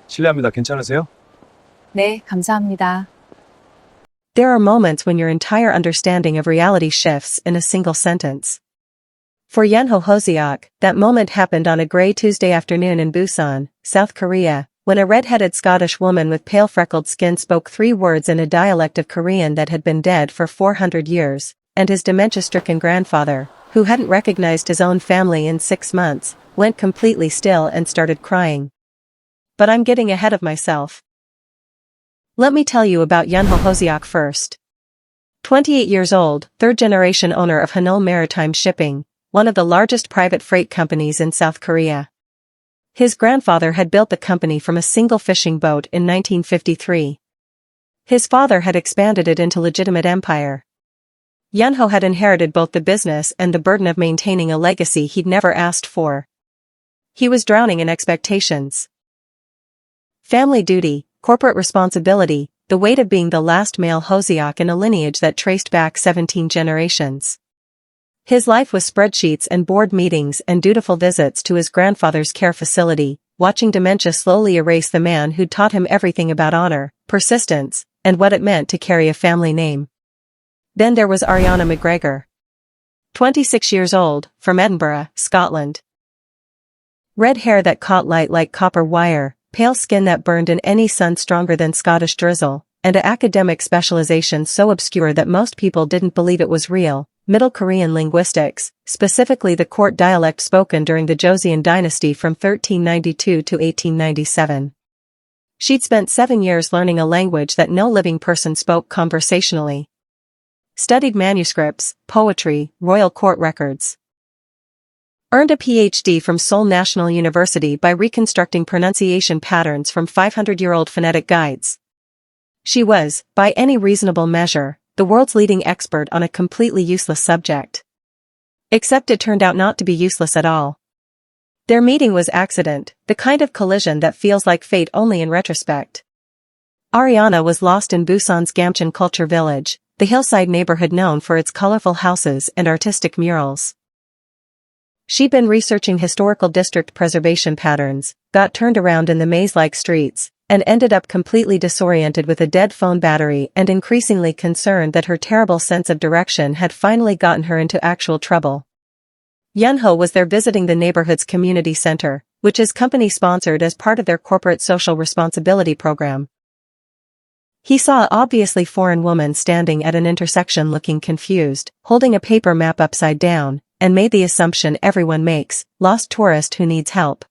실례합니다. 괜찮으세요? 네, 감사합니다. There are moments when your entire understanding of reality shifts in a single sentence. For Yunho Hoseok, that moment happened on a gray Tuesday afternoon in Busan, South Korea, when a red-headed Scottish woman with pale freckled skin spoke 3 words in a dialect of Korean that had been dead for 400 years, and his dementia-stricken grandfather, who hadn't recognized his own family in 6 months, went completely still and started crying. But I'm getting ahead of myself. Let me tell you about Yunho Hoseok first. 28 years old, third-generation owner of Hanul Maritime Shipping, one of the largest private freight companies in South Korea. His grandfather had built the company from a single fishing boat in 1953. His father had expanded it into legitimate empire. Yunho had inherited both the business and the burden of maintaining a legacy he'd never asked for. He was drowning in expectations. Family duty, corporate responsibility, the weight of being the last male Hoseok in a lineage that traced back 17 generations. His life was spreadsheets and board meetings and dutiful visits to his grandfather's care facility, watching dementia slowly erase the man who'd taught him everything about honor, persistence, and what it meant to carry a family name. Then there was Ariana McGregor. 26 years old, from Edinburgh, Scotland. Red hair that caught light like copper wire, pale skin that burned in any sun stronger than Scottish drizzle, and an academic specialization so obscure that most people didn't believe it was real, Middle Korean linguistics, specifically the court dialect spoken during the Joseon dynasty from 1392 to 1897. She'd spent 7 years learning a language that no living person spoke conversationally. Studied manuscripts, poetry, royal court records. Earned a PhD from Seoul National University by reconstructing pronunciation patterns from 500-year-old phonetic guides. She was, by any reasonable measure, the world's leading expert on a completely useless subject. Except it turned out not to be useless at all. Their meeting was accident, the kind of collision that feels like fate only in retrospect. Ariana was lost in Busan's Gamcheon Culture Village, the hillside neighborhood known for its colorful houses and artistic murals. She'd been researching historical district preservation patterns, got turned around in the maze-like streets, and ended up completely disoriented with a dead phone battery and increasingly concerned that her terrible sense of direction had finally gotten her into actual trouble. Yunho was there visiting the neighborhood's community center, which his company sponsored as part of their corporate social responsibility program. He saw an obviously foreign woman standing at an intersection looking confused, holding a paper map upside down, and made the assumption everyone makes, lost tourist who needs help.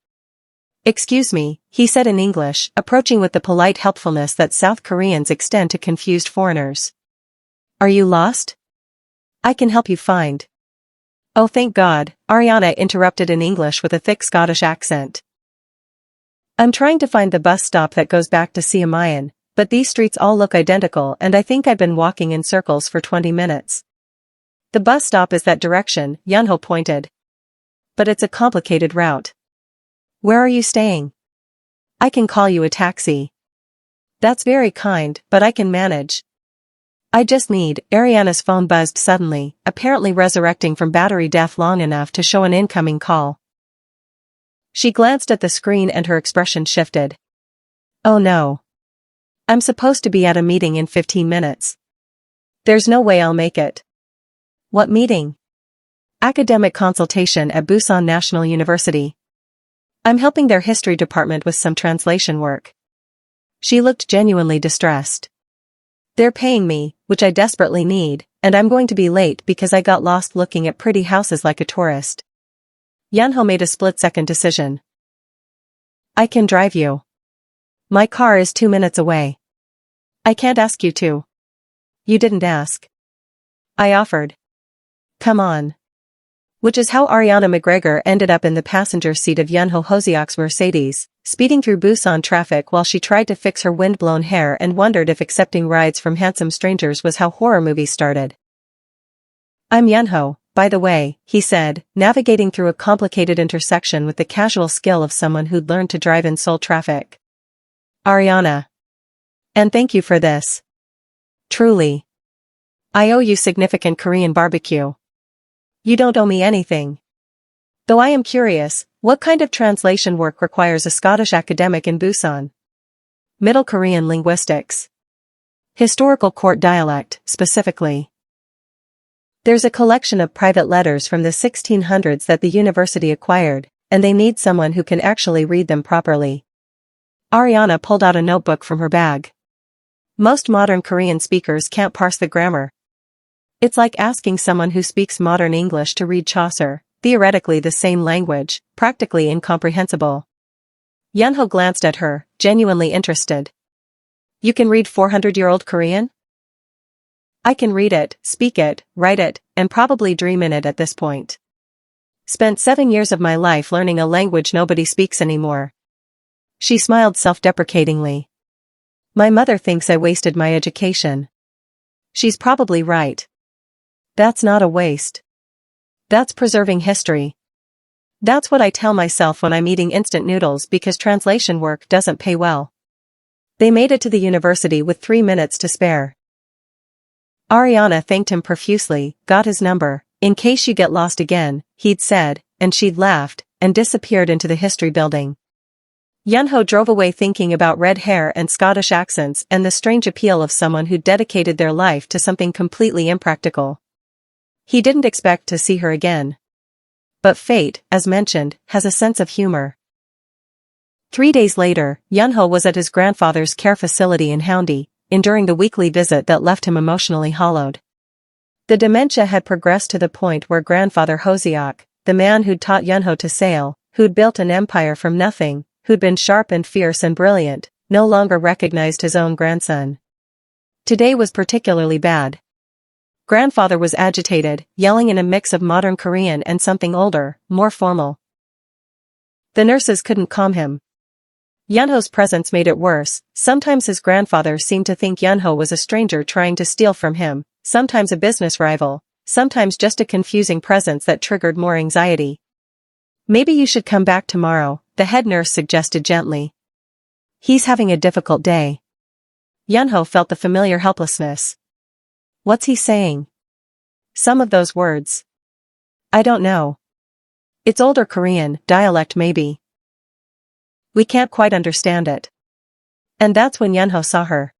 "Excuse me," he said in English, approaching with the polite helpfulness that South Koreans extend to confused foreigners. "Are you lost? I can help you find." "Oh, thank God," Ariana interrupted in English with a thick Scottish accent. "I'm trying to find the bus stop that goes back to Siamayan, but these streets all look identical and I think I've been walking in circles for 20 minutes. "The bus stop is that direction," Yunho pointed. "But it's a complicated route." "Where are you staying?" "I can call you a taxi." "That's very kind, but I can manage." "I just need," Ariana's phone buzzed suddenly, apparently resurrecting from battery death long enough to show an incoming call. She glanced at the screen and her expression shifted. "Oh no. I'm supposed to be at a meeting in 15 minutes. There's no way I'll make it." "What meeting?" "Academic consultation at Busan National University. I'm helping their history department with some translation work." She looked genuinely distressed. "They're paying me, which I desperately need, and I'm going to be late because I got lost looking at pretty houses like a tourist." Yunho made a split-second decision. "I can drive you. My car is 2 minutes away." "I can't ask you to." "You didn't ask." "I offered." "Come on." Which is how Ariana McGregor ended up in the passenger seat of Yunho Hoseok's Mercedes, speeding through Busan traffic while she tried to fix her wind-blown hair and wondered if accepting rides from handsome strangers was how horror movies started. "I'm Yunho, by the way," he said, navigating through a complicated intersection with the casual skill of someone who'd learned to drive in Seoul traffic. "Ariana. And thank you for this. Truly. I owe you significant Korean barbecue. You don't owe me anything. Though I am curious, what kind of translation work requires a Scottish academic in Busan?" Middle Korean linguistics. Historical court dialect, specifically. There's a collection of private letters from the 1600s that the university acquired, and they need someone who can actually read them properly. Ariana pulled out a notebook from her bag. Most modern Korean speakers can't parse the grammar. It's like asking someone who speaks modern English to read Chaucer, theoretically the same language, practically incomprehensible. Yunho glanced at her, genuinely interested. You can read 400-year-old Korean? I can read it, speak it, write it, and probably dream in it at this point. Spent 7 years of my life learning a language nobody speaks anymore. She smiled self-deprecatingly. My mother thinks I wasted my education. She's probably right. That's not a waste. That's preserving history. That's what I tell myself when I'm eating instant noodles because translation work doesn't pay well. They made it to the university with 3 minutes to spare. Ariana thanked him profusely, got his number, in case you get lost again, he'd said, and she'd laughed, and disappeared into the history building. Yunho drove away thinking about red hair and Scottish accents and the strange appeal of someone who dedicated their life to something completely impractical. He didn't expect to see her again. But fate, as mentioned, has a sense of humor. 3 days later, Yunho was at his grandfather's care facility in Haeundae, enduring the weekly visit that left him emotionally hollowed. The dementia had progressed to the point where grandfather Hoseok, the man who'd taught Yunho to sail, who'd built an empire from nothing, who'd been sharp and fierce and brilliant, no longer recognized his own grandson. Today was particularly bad. Grandfather was agitated, yelling in a mix of modern Korean and something older, more formal. The nurses couldn't calm him. Yunho's presence made it worse. Sometimes his grandfather seemed to think Yunho was a stranger trying to steal from him, sometimes a business rival, sometimes just a confusing presence that triggered more anxiety. Maybe you should come back tomorrow, the head nurse suggested gently. He's having a difficult day. Yunho felt the familiar helplessness. What's he saying? Some of those words. I don't know. It's older Korean, dialect maybe. We can't quite understand it. And that's when Yunho saw her.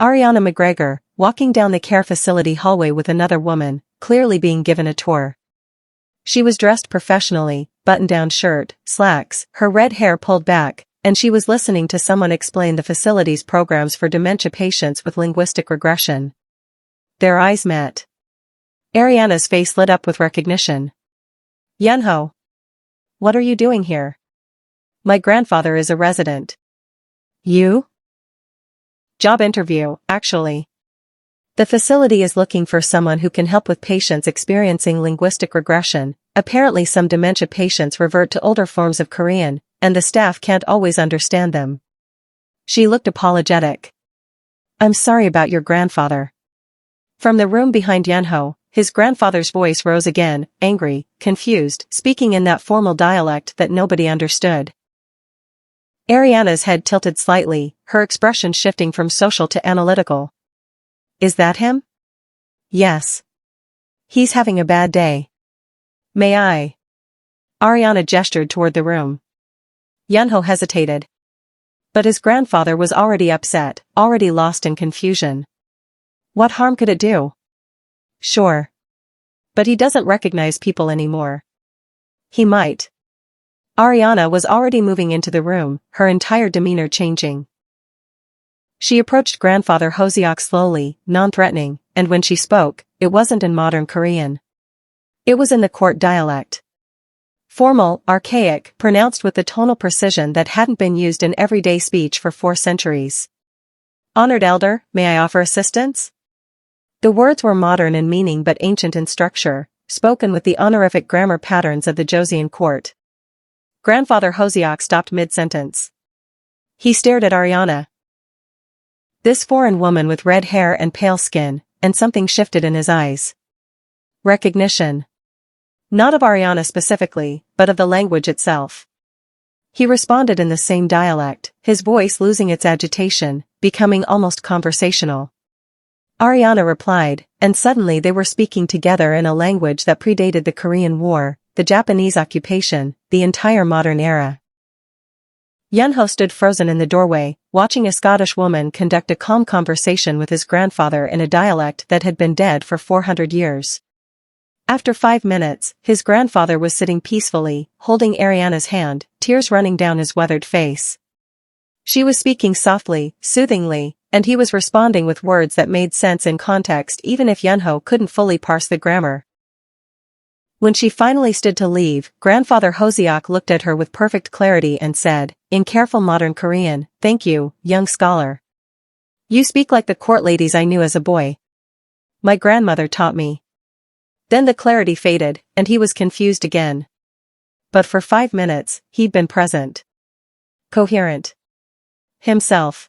Ariana McGregor, walking down the care facility hallway with another woman, clearly being given a tour. She was dressed professionally, button-down shirt, slacks, her red hair pulled back, and she was listening to someone explain the facility's programs for dementia patients with linguistic regression. Their eyes met. Ariana's face lit up with recognition. Yunho. What are you doing here? My grandfather is a resident. You? Job interview, actually. The facility is looking for someone who can help with patients experiencing linguistic regression. Apparently some dementia patients revert to older forms of Korean, and the staff can't always understand them. She looked apologetic. I'm sorry about your grandfather. From the room behind Yunho, his grandfather's voice rose again, angry, confused, speaking in that formal dialect that nobody understood. Ariana's head tilted slightly, her expression shifting from social to analytical. Is that him? Yes. He's having a bad day. May I? Ariana gestured toward the room. Yunho hesitated. But his grandfather was already upset, already lost in confusion. What harm could it do? Sure. But he doesn't recognize people anymore. He might. Ariana was already moving into the room, her entire demeanor changing. She approached grandfather Hoseok slowly, non-threatening, and when she spoke, it wasn't in modern Korean. It was in the court dialect. Formal, archaic, pronounced with the tonal precision that hadn't been used in everyday speech for 4 centuries. Honored elder, may I offer assistance? The words were modern in meaning but ancient in structure, spoken with the honorific grammar patterns of the Joseon court. Grandfather Hoseok stopped mid-sentence. He stared at Ariana. This foreign woman with red hair and pale skin, and something shifted in his eyes. Recognition. Not of Ariana specifically, but of the language itself. He responded in the same dialect, his voice losing its agitation, becoming almost conversational. Ariana replied, and suddenly they were speaking together in a language that predated the Korean War, the Japanese occupation, the entire modern era. Yunho stood frozen in the doorway, watching a Scottish woman conduct a calm conversation with his grandfather in a dialect that had been dead for 400 years. After 5 minutes, his grandfather was sitting peacefully, holding Ariana's hand, tears running down his weathered face. She was speaking softly, soothingly, and he was responding with words that made sense in context even if Yunho couldn't fully parse the grammar. When she finally stood to leave, Grandfather Hoseok looked at her with perfect clarity and said, in careful modern Korean, "Thank you, young scholar. You speak like the court ladies I knew as a boy. My grandmother taught me." Then the clarity faded, and he was confused again. But for 5 minutes, he'd been present. Coherent. Himself.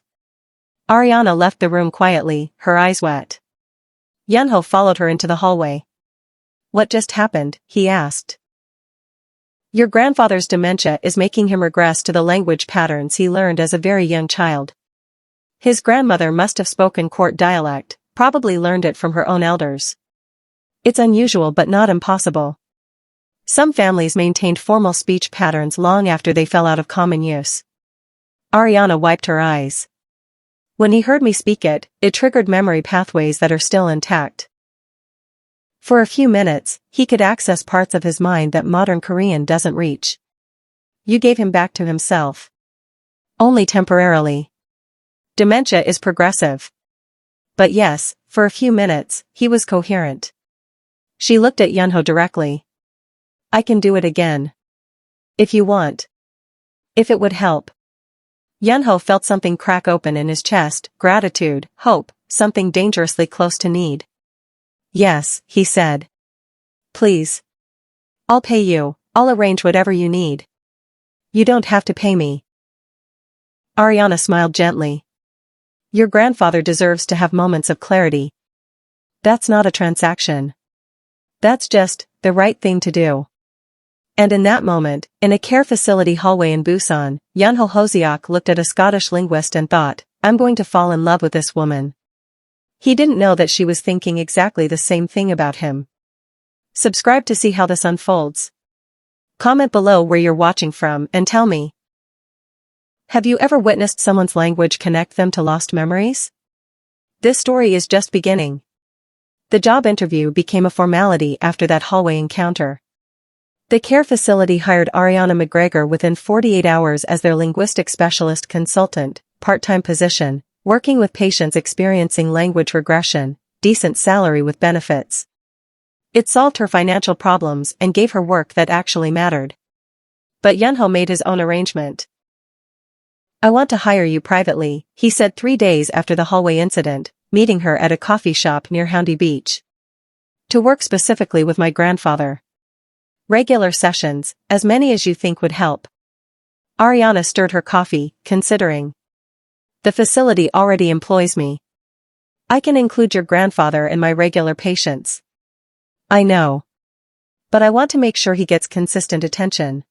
Ariana left the room quietly, her eyes wet. Yunho followed her into the hallway. "What just happened?" he asked. "Your grandfather's dementia is making him regress to the language patterns he learned as a very young child. His grandmother must have spoken court dialect, probably learned it from her own elders. It's unusual but not impossible. Some families maintained formal speech patterns long after they fell out of common use." Ariana wiped her eyes. "When he heard me speak it, it triggered memory pathways that are still intact. For a few minutes, he could access parts of his mind that modern Korean doesn't reach." "You gave him back to himself." "Only temporarily. Dementia is progressive. But yes, for a few minutes, he was coherent." She looked at Yunho directly. "I can do it again. If you want. If it would help." Yunho felt something crack open in his chest, gratitude, hope, something dangerously close to need. "Yes," he said. "Please. I'll pay you, I'll arrange whatever you need. You don't have to pay me." Ariana smiled gently. "Your grandfather deserves to have moments of clarity. That's not a transaction. That's just the right thing to do." And in that moment, in a care facility hallway in Busan, Yunho Hoseok looked at a Scottish linguist and thought, "I'm going to fall in love with this woman." He didn't know that she was thinking exactly the same thing about him. Subscribe to see how this unfolds. Comment below where you're watching from and tell me. Have you ever witnessed someone's language connect them to lost memories? This story is just beginning. The job interview became a formality after that hallway encounter. The care facility hired Ariana McGregor within 48 hours as their linguistic specialist consultant, part-time position, working with patients experiencing language regression, decent salary with benefits. It solved her financial problems and gave her work that actually mattered. But Yunho made his own arrangement. "I want to hire you privately," he said 3 days after the hallway incident, meeting her at a coffee shop near Houndy Beach. "To work specifically with my grandfather. Regular sessions, as many as you think would help." Ariana stirred her coffee, considering. "The facility already employs me. I can include your grandfather in my regular patients." "I know. But I want to make sure he gets consistent attention.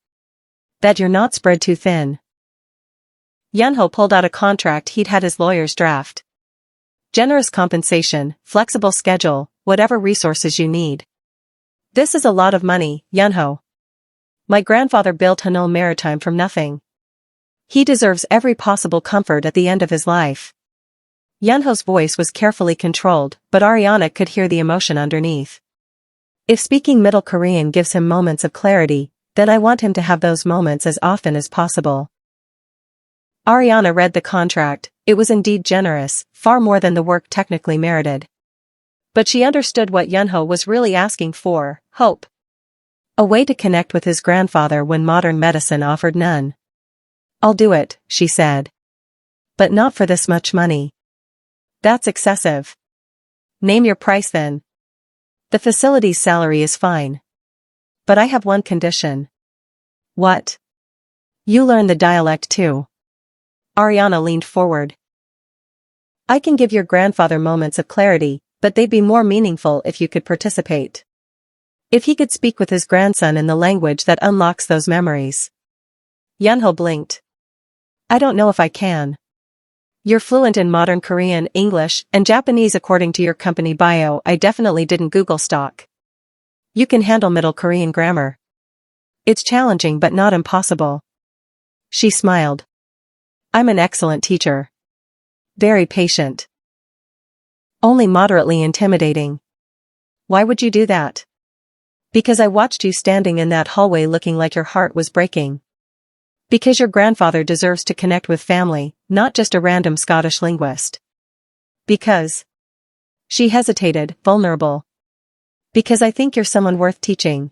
That you're not spread too thin." Yunho pulled out a contract he'd had his lawyers draft. "Generous compensation, flexible schedule, whatever resources you need." "This is a lot of money, Yunho. My grandfather built Hanul Maritime from nothing. He deserves every possible comfort at the end of his life." Yunho's voice was carefully controlled, but Ariana could hear the emotion underneath. "If speaking Middle Korean gives him moments of clarity, then I want him to have those moments as often as possible." Ariana read the contract. It was indeed generous, far more than the work technically merited. But she understood what Yunho was really asking for: hope. A way to connect with his grandfather when modern medicine offered none. "I'll do it," she said. "But not for this much money. That's excessive." "Name your price then." "The facility's salary is fine. But I have one condition." "What?" "You learn the dialect too." Ariana leaned forward. "I can give your grandfather moments of clarity, but they'd be more meaningful if you could participate. If he could speak with his grandson in the language that unlocks those memories." Yunho blinked. "I don't know if I can." "You're fluent in modern Korean, English, and Japanese according to your company bio. I definitely didn't Google stock. You can handle Middle Korean grammar. It's challenging but not impossible." She smiled. I'm an excellent teacher. Very patient. Only moderately intimidating. Why would you do that? Because I watched you standing in that hallway looking like your heart was breaking. Because your grandfather deserves to connect with family, not just a random Scottish linguist. Because. She hesitated, vulnerable. Because I think you're someone worth teaching.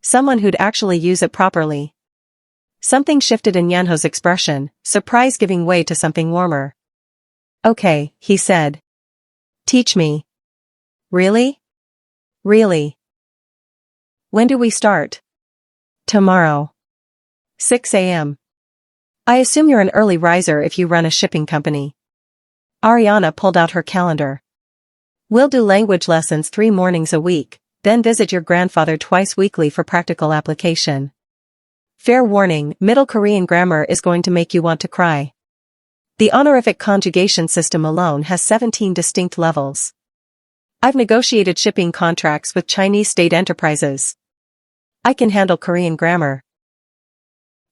Someone who'd actually use it properly. Something shifted in Yanho's expression, surprise giving way to something warmer. Okay, he said. Teach me. Really? Really? When do we start? Tomorrow. 6 a.m. I assume you're an early riser if you run a shipping company. Ariana pulled out her calendar. We'll do language lessons 3 mornings a week, then visit your grandfather twice weekly for practical application. Fair warning, Middle Korean grammar is going to make you want to cry. The honorific conjugation system alone has 17 distinct levels. I've negotiated shipping contracts with Chinese state enterprises. I can handle Korean grammar.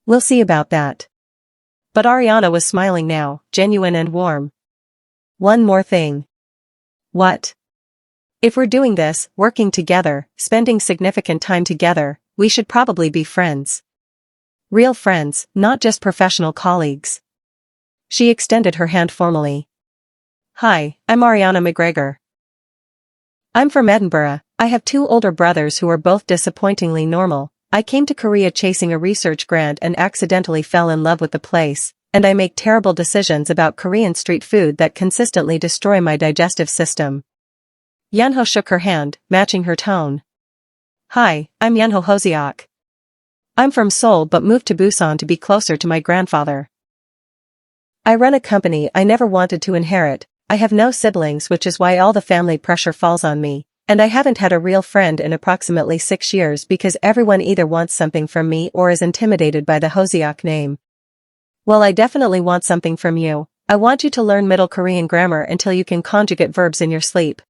We'll see about that. But Ariana was smiling now, genuine and warm. One more thing. What? If we're doing this, working together, spending significant time together, we should probably be friends. Real friends, not just professional colleagues. She extended her hand formally. Hi, I'm Ariana McGregor. I'm from Edinburgh. I have 2 older brothers who are both disappointingly normal. I came to Korea chasing a research grant and accidentally fell in love with the place, and I make terrible decisions about Korean street food that consistently destroy my digestive system. Yanho shook her hand, matching her tone. Hi, I'm Yanho Hosiak. I'm from Seoul but moved to Busan to be closer to my grandfather. I run a company I never wanted to inherit. I have no siblings, which is why all the family pressure falls on me. And I haven't had a real friend in approximately 6 years because everyone either wants something from me or is intimidated by the Hosiak name. Well, I definitely want something from you. I want you to learn Middle Korean grammar until you can conjugate verbs in your sleep.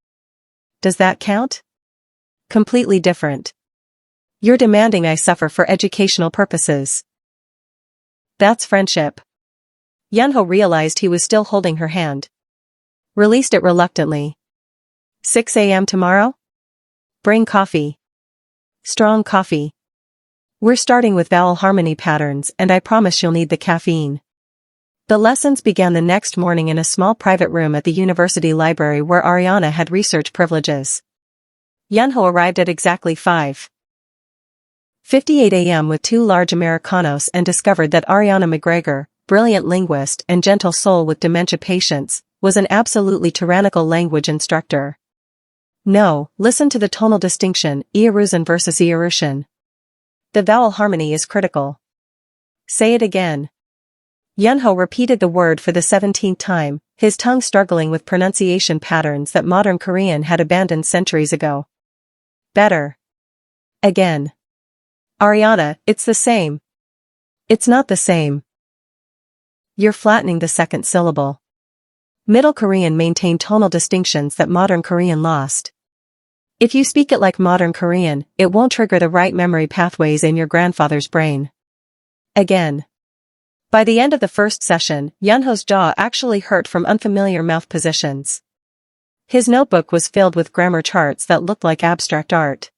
Does that count? Completely different. You're demanding I suffer for educational purposes. That's friendship. Yanho realized he was still holding her hand. Released it reluctantly. 6 a.m. tomorrow? Bring coffee. Strong coffee. We're starting with vowel harmony patterns and I promise you'll need the caffeine. The lessons began the next morning in a small private room at the university library where Ariana had research privileges. Yanho arrived at exactly 5:58 a.m. with 2 large Americanos and discovered that Ariana McGregor, brilliant linguist and gentle soul with dementia patients, was an absolutely tyrannical language instructor. No, listen to the tonal distinction, Iaruzan versus Iarushan. The vowel harmony is critical. Say it again. Yunho repeated the word for the 17th time, his tongue struggling with pronunciation patterns that modern Korean had abandoned centuries ago. Better. Again. Ariana, it's the same. It's not the same. You're flattening the second syllable. Middle Korean maintained tonal distinctions that modern Korean lost. If you speak it like modern Korean, it won't trigger the right memory pathways in your grandfather's brain. Again. By the end of the first session, Yunho's jaw actually hurt from unfamiliar mouth positions. His notebook was filled with grammar charts that looked like abstract art.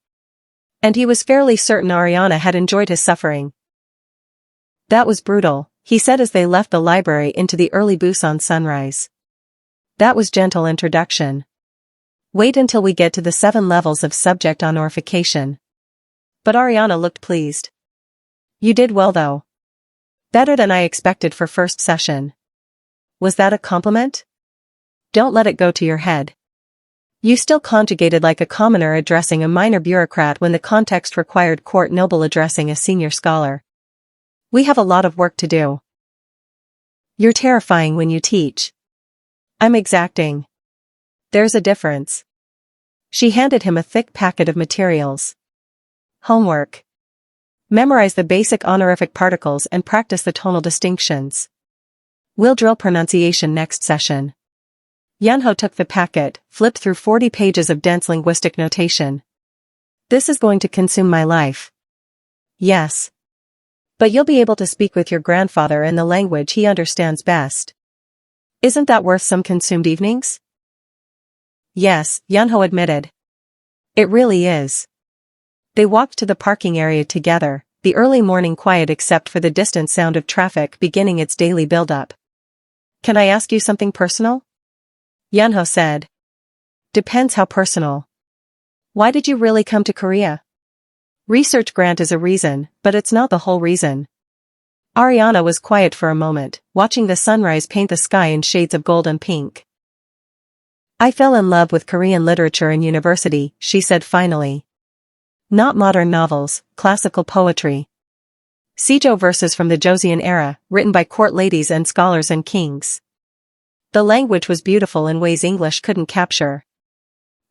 And he was fairly certain Ariana had enjoyed his suffering. That was brutal, he said as they left the library into the early Busan sunrise. That was gentle introduction. Wait until we get to the 7 levels of subject honorification. But Ariana looked pleased. You did well though. Better than I expected for first session. Was that a compliment? Don't let it go to your head. You still conjugated like a commoner addressing a minor bureaucrat when the context required court noble addressing a senior scholar. We have a lot of work to do. You're terrifying when you teach. I'm exacting. There's a difference. She handed him a thick packet of materials. Homework. Memorize the basic honorific particles and practice the tonal distinctions. We'll drill pronunciation next session. Yunho took the packet, flipped through 40 pages of dense linguistic notation. This is going to consume my life. Yes. But you'll be able to speak with your grandfather in the language he understands best. Isn't that worth some consumed evenings? Yes, Yunho admitted. It really is. They walked to the parking area together, the early morning quiet except for the distant sound of traffic beginning its daily build-up. Can I ask you something personal? Yunho said. Depends how personal. Why did you really come to Korea? Research grant is a reason, but it's not the whole reason. Ariana was quiet for a moment, watching the sunrise paint the sky in shades of gold and pink. I fell in love with Korean literature in university, she said finally. Not modern novels, classical poetry. Seijo verses from the Joseon era, written by court ladies and scholars and kings. The language was beautiful in ways English couldn't capture.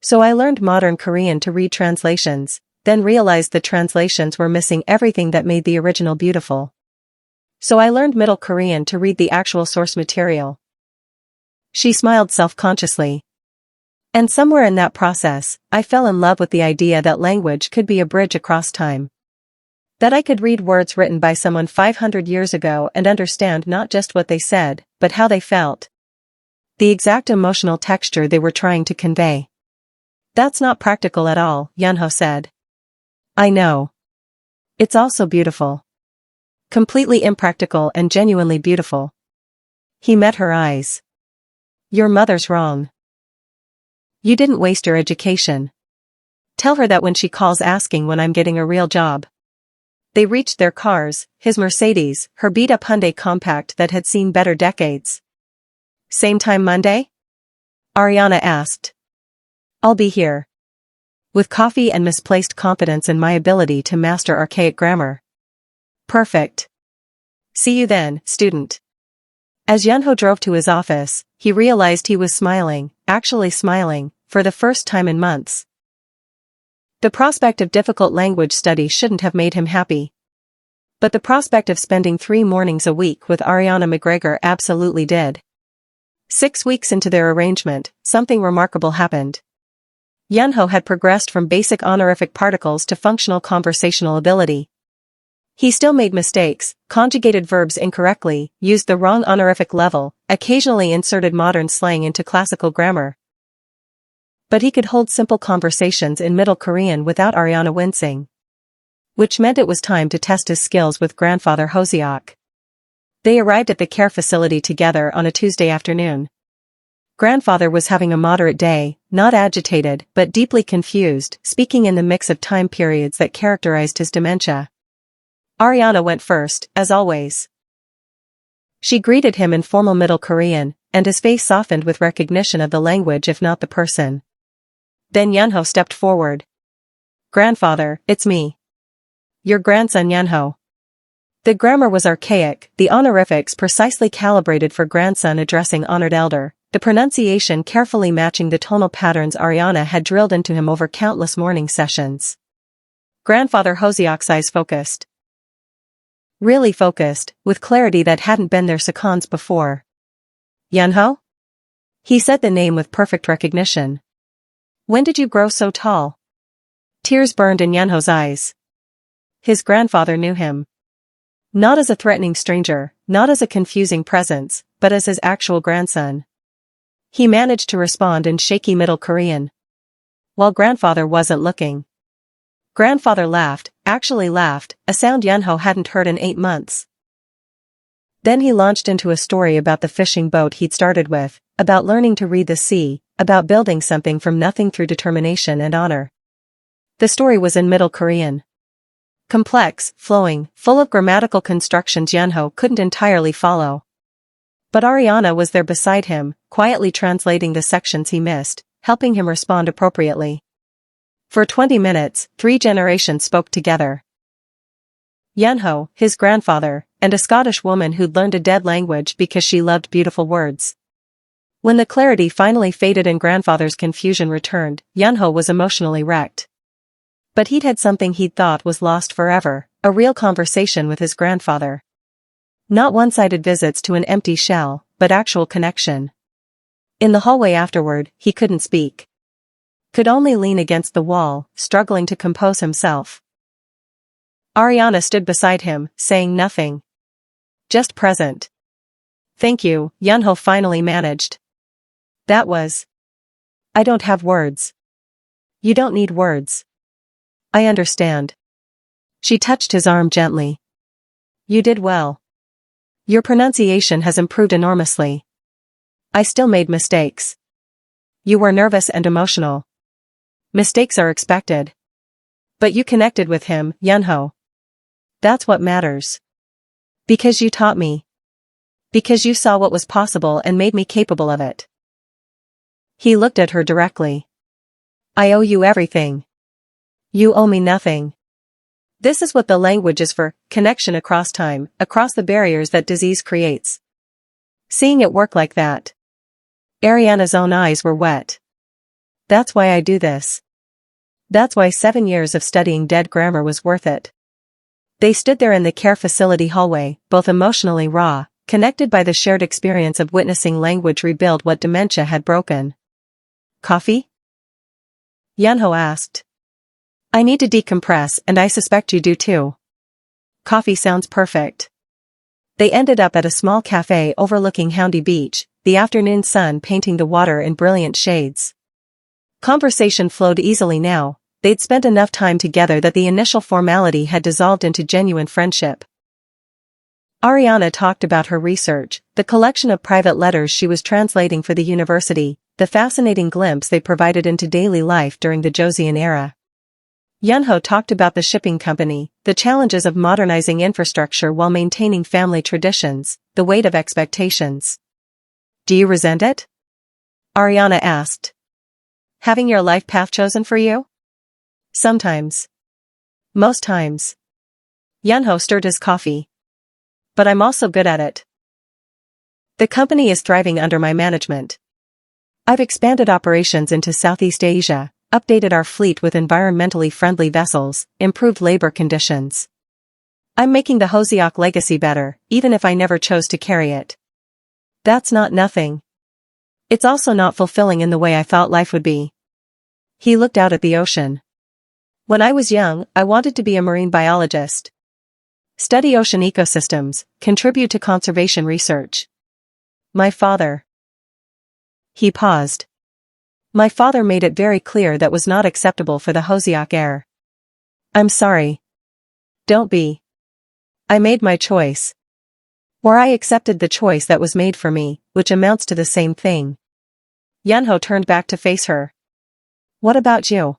So I learned modern Korean to read translations, then realized the translations were missing everything that made the original beautiful. So I learned Middle Korean to read the actual source material. She smiled self-consciously. And somewhere in that process, I fell in love with the idea that language could be a bridge across time. That I could read words written by someone 500 years ago and understand not just what they said, but how they felt. The exact emotional texture they were trying to convey. That's not practical at all, Yunho said. I know. It's also beautiful. Completely impractical and genuinely beautiful. He met her eyes. Your mother's wrong. You didn't waste your education. Tell her that when she calls asking when I'm getting a real job. They reached their cars, his Mercedes, her beat-up Hyundai compact that had seen better decades. Same time Monday? Ariana asked. I'll be here. With coffee and misplaced confidence in my ability to master archaic grammar. Perfect. See you then, student. As Yunho drove to his office, he realized he was smiling, actually smiling, for the first time in months. The prospect of difficult language study shouldn't have made him happy. But the prospect of spending 3 mornings a week with Ariana McGregor absolutely did. 6 weeks into their arrangement, something remarkable happened. Yunho had progressed from basic honorific particles to functional conversational ability. He still made mistakes, conjugated verbs incorrectly, used the wrong honorific level, occasionally inserted modern slang into classical grammar. But he could hold simple conversations in Middle Korean without Ariana wincing. Which meant it was time to test his skills with grandfather Hoseok. They arrived at the care facility together on a Tuesday afternoon. Grandfather was having a moderate day, not agitated but deeply confused, speaking in the mix of time periods that characterized his dementia. Ariana went first, as always. She greeted him in formal Middle Korean, and his face softened with recognition of the language if not the person. Then Yunho stepped forward. Grandfather, it's me. Your grandson Yunho. The grammar was archaic, the honorifics precisely calibrated for grandson addressing honored elder, the pronunciation carefully matching the tonal patterns Ariana had drilled into him over countless morning sessions. Grandfather Hoseok's eyes focused. Really focused, with clarity that hadn't been their seconds before. Yunho? He said the name with perfect recognition. When did you grow so tall? Tears burned in Yunho's eyes. His grandfather knew him. Not as a threatening stranger, not as a confusing presence, but as his actual grandson. He managed to respond in shaky Middle Korean. While grandfather wasn't looking. Grandfather laughed, actually laughed, a sound Yunho hadn't heard in 8 months. Then he launched into a story about the fishing boat he'd started with, about learning to read the sea, about building something from nothing through determination and honor. The story was in Middle Korean. Complex, flowing, full of grammatical constructions Yunho couldn't entirely follow. But Ariana was there beside him, quietly translating the sections he missed, helping him respond appropriately. For 20 minutes, 3 generations spoke together. Yunho, his grandfather, and a Scottish woman who'd learned a dead language because she loved beautiful words. When the clarity finally faded and grandfather's confusion returned, Yunho was emotionally wrecked. But he'd had something he'd thought was lost forever, a real conversation with his grandfather. Not one-sided visits to an empty shell, but actual connection. In the hallway afterward, he couldn't speak. Could only lean against the wall, struggling to compose himself. Ariana stood beside him, saying nothing. Just present. Thank you, Yunho finally managed. That was. I don't have words. You don't need words. I understand. She touched his arm gently. You did well. Your pronunciation has improved enormously. I still made mistakes. You were nervous and emotional. Mistakes are expected. But you connected with him, Yunho. That's what matters. Because you taught me. Because you saw what was possible and made me capable of it. He looked at her directly. I owe you everything. You owe me nothing. This is what the language is for, connection across time, across the barriers that disease creates. Seeing it work like that. Ariana's own eyes were wet. That's why I do this. That's why 7 years of studying dead grammar was worth it. They stood there in the care facility hallway, both emotionally raw, connected by the shared experience of witnessing language rebuild what dementia had broken. Coffee? Yunho asked. I need to decompress and I suspect you do too. Coffee sounds perfect. They ended up at a small cafe overlooking Houndy Beach, the afternoon sun painting the water in brilliant shades. Conversation flowed easily now, they'd spent enough time together that the initial formality had dissolved into genuine friendship. Ariana talked about her research, the collection of private letters she was translating for the university, the fascinating glimpse they provided into daily life during the Joseon era. Yunho talked about the shipping company, the challenges of modernizing infrastructure while maintaining family traditions, the weight of expectations. Do you resent it? Ariana asked. Having your life path chosen for you? Sometimes. Most times. Yunho stirred his coffee. But I'm also good at it. The company is thriving under my management. I've expanded operations into Southeast Asia, updated our fleet with environmentally friendly vessels, improved labor conditions. I'm making the Hoseok legacy better, even if I never chose to carry it. That's not nothing. It's also not fulfilling in the way I thought life would be. He looked out at the ocean. When I was young, I wanted to be a marine biologist. Study ocean ecosystems, contribute to conservation research. My father. He paused. My father made it very clear that was not acceptable for the Hoseok heir. I'm sorry. Don't be. I made my choice. Or I accepted the choice that was made for me, which amounts to the same thing. Yunho turned back to face her. What about you?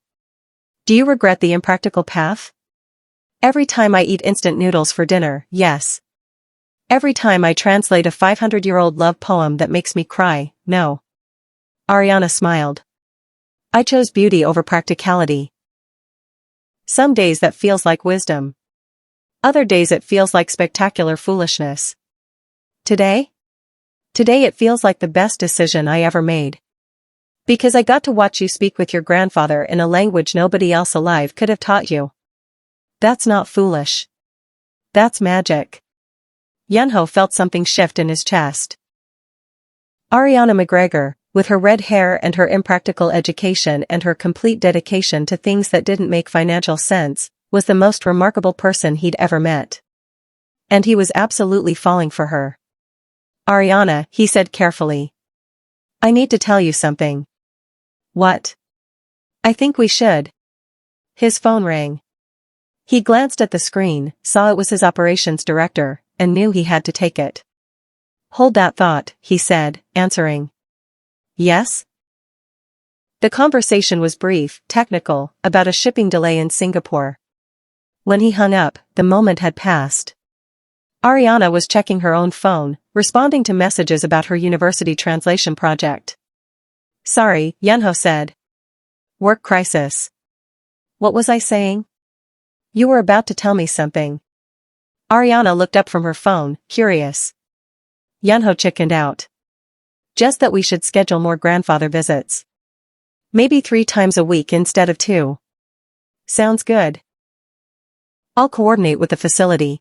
Do you regret the impractical path? Every time I eat instant noodles for dinner, yes. Every time I translate a 500-year-old love poem that makes me cry, no. Ariana smiled. I chose beauty over practicality. Some days that feels like wisdom. Other days it feels like spectacular foolishness. Today? Today it feels like the best decision I ever made. Because I got to watch you speak with your grandfather in a language nobody else alive could have taught you. That's not foolish. That's magic. Yunho felt something shift in his chest. Ariana McGregor, with her red hair and her impractical education and her complete dedication to things that didn't make financial sense, was the most remarkable person he'd ever met. And he was absolutely falling for her. Ariana, he said carefully. I need to tell you something. What? I think we should. His phone rang. He glanced at the screen, saw it was his operations director, and knew he had to take it. Hold that thought, he said, answering. Yes? The conversation was brief, technical, about a shipping delay in Singapore. When he hung up, the moment had passed. Ariana was checking her own phone, responding to messages about her university translation project. Sorry, Yunho said. Work crisis. What was I saying? You were about to tell me something. Ariana looked up from her phone, curious. Yunho chickened out. Just that we should schedule more grandfather visits. Maybe 3 times a week instead of 2. Sounds good. I'll coordinate with the facility.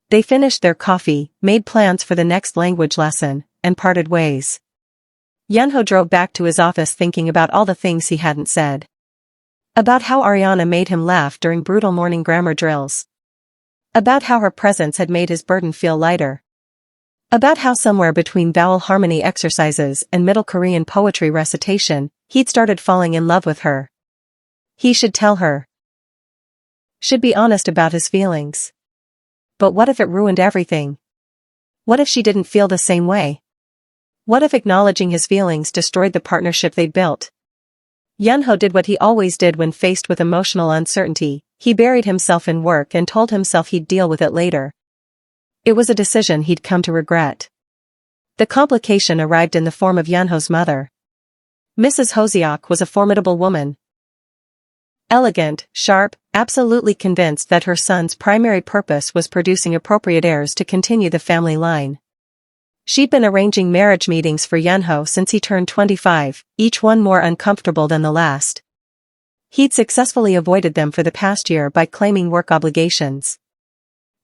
They finished their coffee, made plans for the next language lesson, and parted ways. Yunho drove back to his office thinking about all the things he hadn't said. About how Ariana made him laugh during brutal morning grammar drills. About how her presence had made his burden feel lighter. About how somewhere between vowel harmony exercises and Middle Korean poetry recitation, he'd started falling in love with her. He should tell her. Should be honest about his feelings. But what if it ruined everything? What if she didn't feel the same way? What if acknowledging his feelings destroyed the partnership they'd built? Yunho did what he always did when faced with emotional uncertainty. He buried himself in work and told himself he'd deal with it later. It was a decision he'd come to regret. The complication arrived in the form of Yunho's mother. Mrs. Hoseok was a formidable woman. Elegant, sharp, absolutely convinced that her son's primary purpose was producing appropriate heirs to continue the family line. She'd been arranging marriage meetings for Yunho since he turned 25, each one more uncomfortable than the last. He'd successfully avoided them for the past year by claiming work obligations.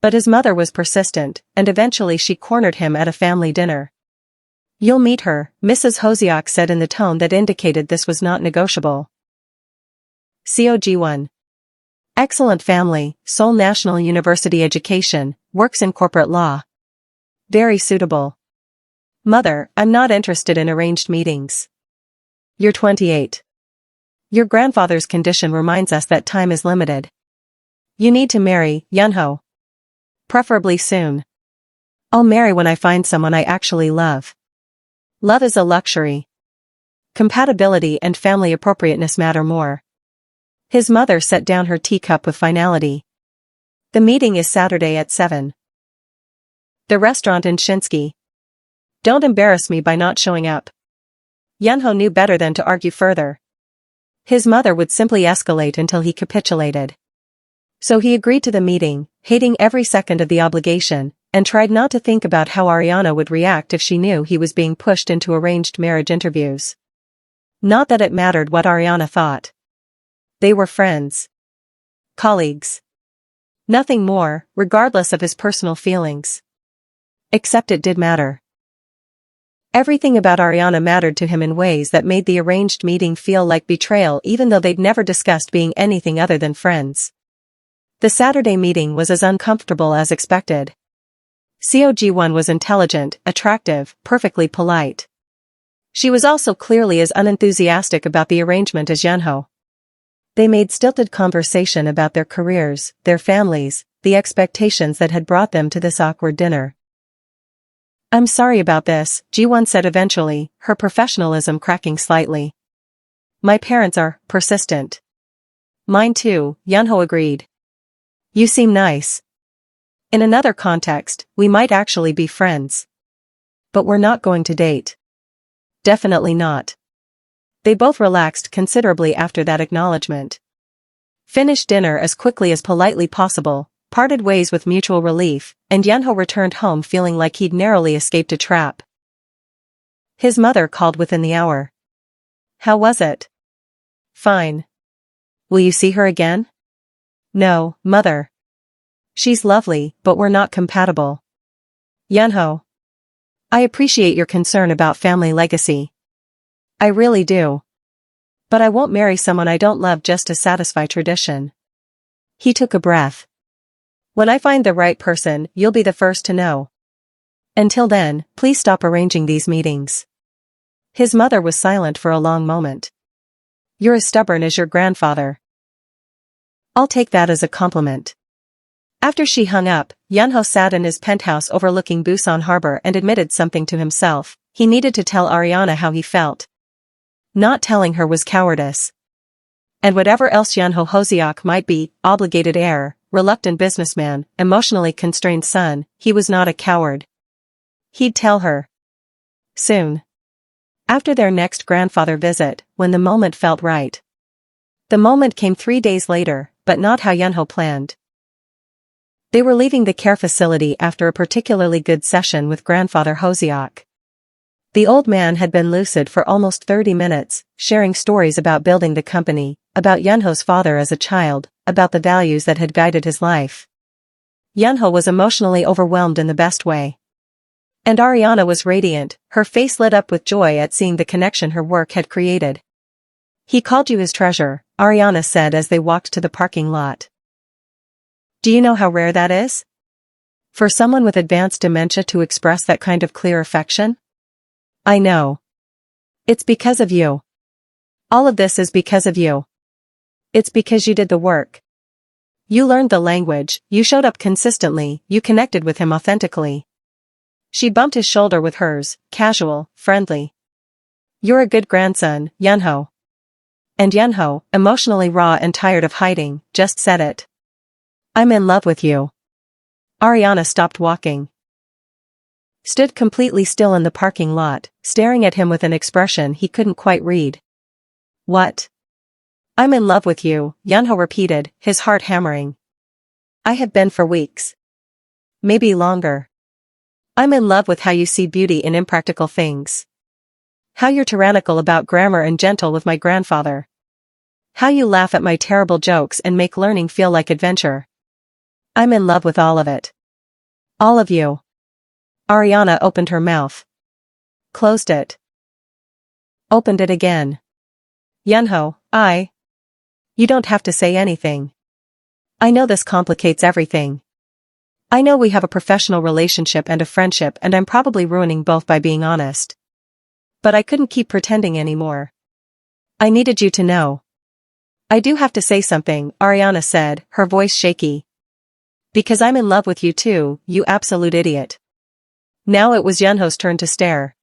But his mother was persistent, and eventually she cornered him at a family dinner. "You'll meet her," Mrs. Hoseok said in the tone that indicated this was not negotiable. COG1. Excellent family, Seoul National University education, works in corporate law. Very suitable. Mother, I'm not interested in arranged meetings. You're 28. Your grandfather's condition reminds us that time is limited. You need to marry, Yunho. Preferably soon. I'll marry when I find someone I actually love. Love is a luxury. Compatibility and family appropriateness matter more. His mother set down her teacup with finality. The meeting is Saturday at 7. The restaurant in Shinseki. Don't embarrass me by not showing up. Yunho knew better than to argue further. His mother would simply escalate until he capitulated. So he agreed to the meeting, hating every second of the obligation, and tried not to think about how Ariana would react if she knew he was being pushed into arranged marriage interviews. Not that it mattered what Ariana thought. They were friends. Colleagues. Nothing more, regardless of his personal feelings. Except it did matter. Everything about Ariana mattered to him in ways that made the arranged meeting feel like betrayal even though they'd never discussed being anything other than friends. The Saturday meeting was as uncomfortable as expected. COG1 was intelligent, attractive, perfectly polite. She was also clearly as unenthusiastic about the arrangement as Yunho. They made stilted conversation about their careers, their families, the expectations that had brought them to this awkward dinner. I'm sorry about this, Ji-won said eventually, her professionalism cracking slightly. My parents are persistent. Mine too, Yunho agreed. You seem nice. In another context, we might actually be friends. But we're not going to date. Definitely not. They both relaxed considerably after that acknowledgement. Finished dinner as quickly as politely possible, parted ways with mutual relief, and Yunho returned home feeling like he'd narrowly escaped a trap. His mother called within the hour. How was it? Fine. Will you see her again? No, mother. She's lovely, but we're not compatible. Yunho. I appreciate your concern about family legacy. I really do. But I won't marry someone I don't love just to satisfy tradition. He took a breath. When I find the right person, you'll be the first to know. Until then, please stop arranging these meetings. His mother was silent for a long moment. You're as stubborn as your grandfather. I'll take that as a compliment. After she hung up, Yunho sat in his penthouse overlooking Busan Harbor and admitted something to himself. He needed to tell Ariana how he felt. Not telling her was cowardice. And whatever else Yunho Hoseok might be, obligated heir, reluctant businessman, emotionally constrained son, he was not a coward. He'd tell her. Soon. After their next grandfather visit, when the moment felt right. The moment came 3 days later, but not how Yunho planned. They were leaving the care facility after a particularly good session with grandfather Hoseok. The old man had been lucid for almost 30 minutes, sharing stories about building the company, about Yunho's father as a child, about the values that had guided his life. Yunho was emotionally overwhelmed in the best way. And Ariana was radiant, her face lit up with joy at seeing the connection her work had created. He called you his treasure, Ariana said as they walked to the parking lot. Do you know how rare that is? For someone with advanced dementia to express that kind of clear affection? I know. It's because of you. All of this is because of you. It's because you did the work. You learned the language, you showed up consistently, you connected with him authentically. She bumped his shoulder with hers, casual, friendly. You're a good grandson, Yunho. And Yunho, emotionally raw and tired of hiding, just said it. I'm in love with you. Ariana stopped walking. Stood completely still in the parking lot, staring at him with an expression he couldn't quite read. What? I'm in love with you, Yunho repeated, his heart hammering. I have been for weeks. Maybe longer. I'm in love with how you see beauty in impractical things. How you're tyrannical about grammar and gentle with my grandfather. How you laugh at my terrible jokes and make learning feel like adventure. I'm in love with all of it. All of you. Ariana opened her mouth. Closed it. Opened it again. Yunho, You don't have to say anything. I know this complicates everything. I know we have a professional relationship and a friendship and I'm probably ruining both by being honest. But I couldn't keep pretending anymore. I needed you to know. I do have to say something, Ariana said, her voice shaky. Because I'm in love with you too, you absolute idiot. Now it was Yunho's turn to stare.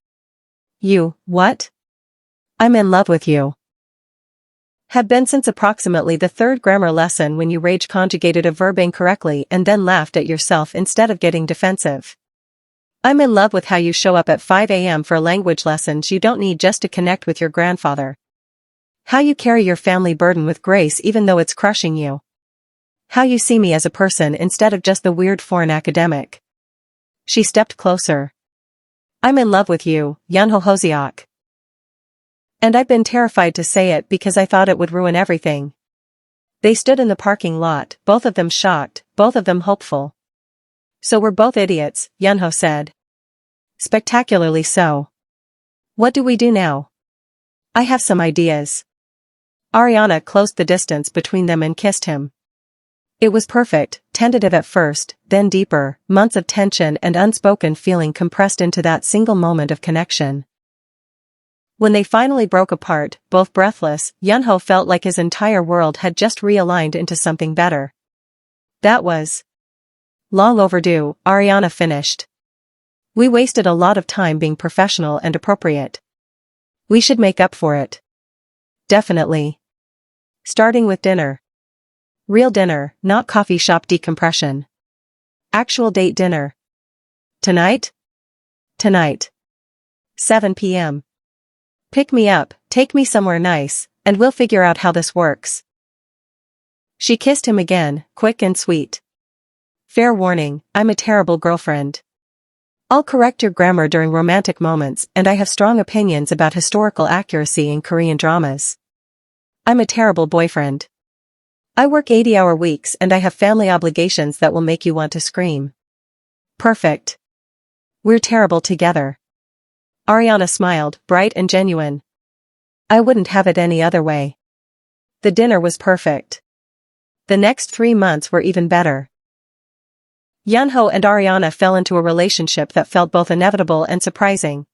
You, what? I'm in love with you. Have been since approximately the third grammar lesson when you rage conjugated a verb incorrectly and then laughed at yourself instead of getting defensive. I'm in love with how you show up at 5 a.m. for language lessons you don't need just to connect with your grandfather. How you carry your family burden with grace even though it's crushing you. How you see me as a person instead of just the weird foreign academic. She stepped closer. I'm in love with you, Yunho Hoseok. And I've been terrified to say it because I thought it would ruin everything. They stood in the parking lot, both of them shocked, both of them hopeful. So we're both idiots, Yunho said. Spectacularly so. What do we do now? I have some ideas. Ariana closed the distance between them and kissed him. It was perfect, tentative at first, then deeper, months of tension and unspoken feeling compressed into that single moment of connection. When they finally broke apart, both breathless, Yunho felt like his entire world had just realigned into something better. That was long overdue, Ariana finished. We wasted a lot of time being professional and appropriate. We should make up for it. Definitely. Starting with dinner. Real dinner, not coffee shop decompression. Actual date dinner. Tonight? Tonight. 7 p.m. Pick me up, take me somewhere nice, and we'll figure out how this works. She kissed him again, quick and sweet. Fair warning, I'm a terrible girlfriend. I'll correct your grammar during romantic moments and I have strong opinions about historical accuracy in Korean dramas. I'm a terrible boyfriend. I work 80-hour weeks and I have family obligations that will make you want to scream. Perfect. We're terrible together. Ariana smiled, bright and genuine. I wouldn't have it any other way. The dinner was perfect. The next 3 months were even better. Yunho and Ariana fell into a relationship that felt both inevitable and surprising.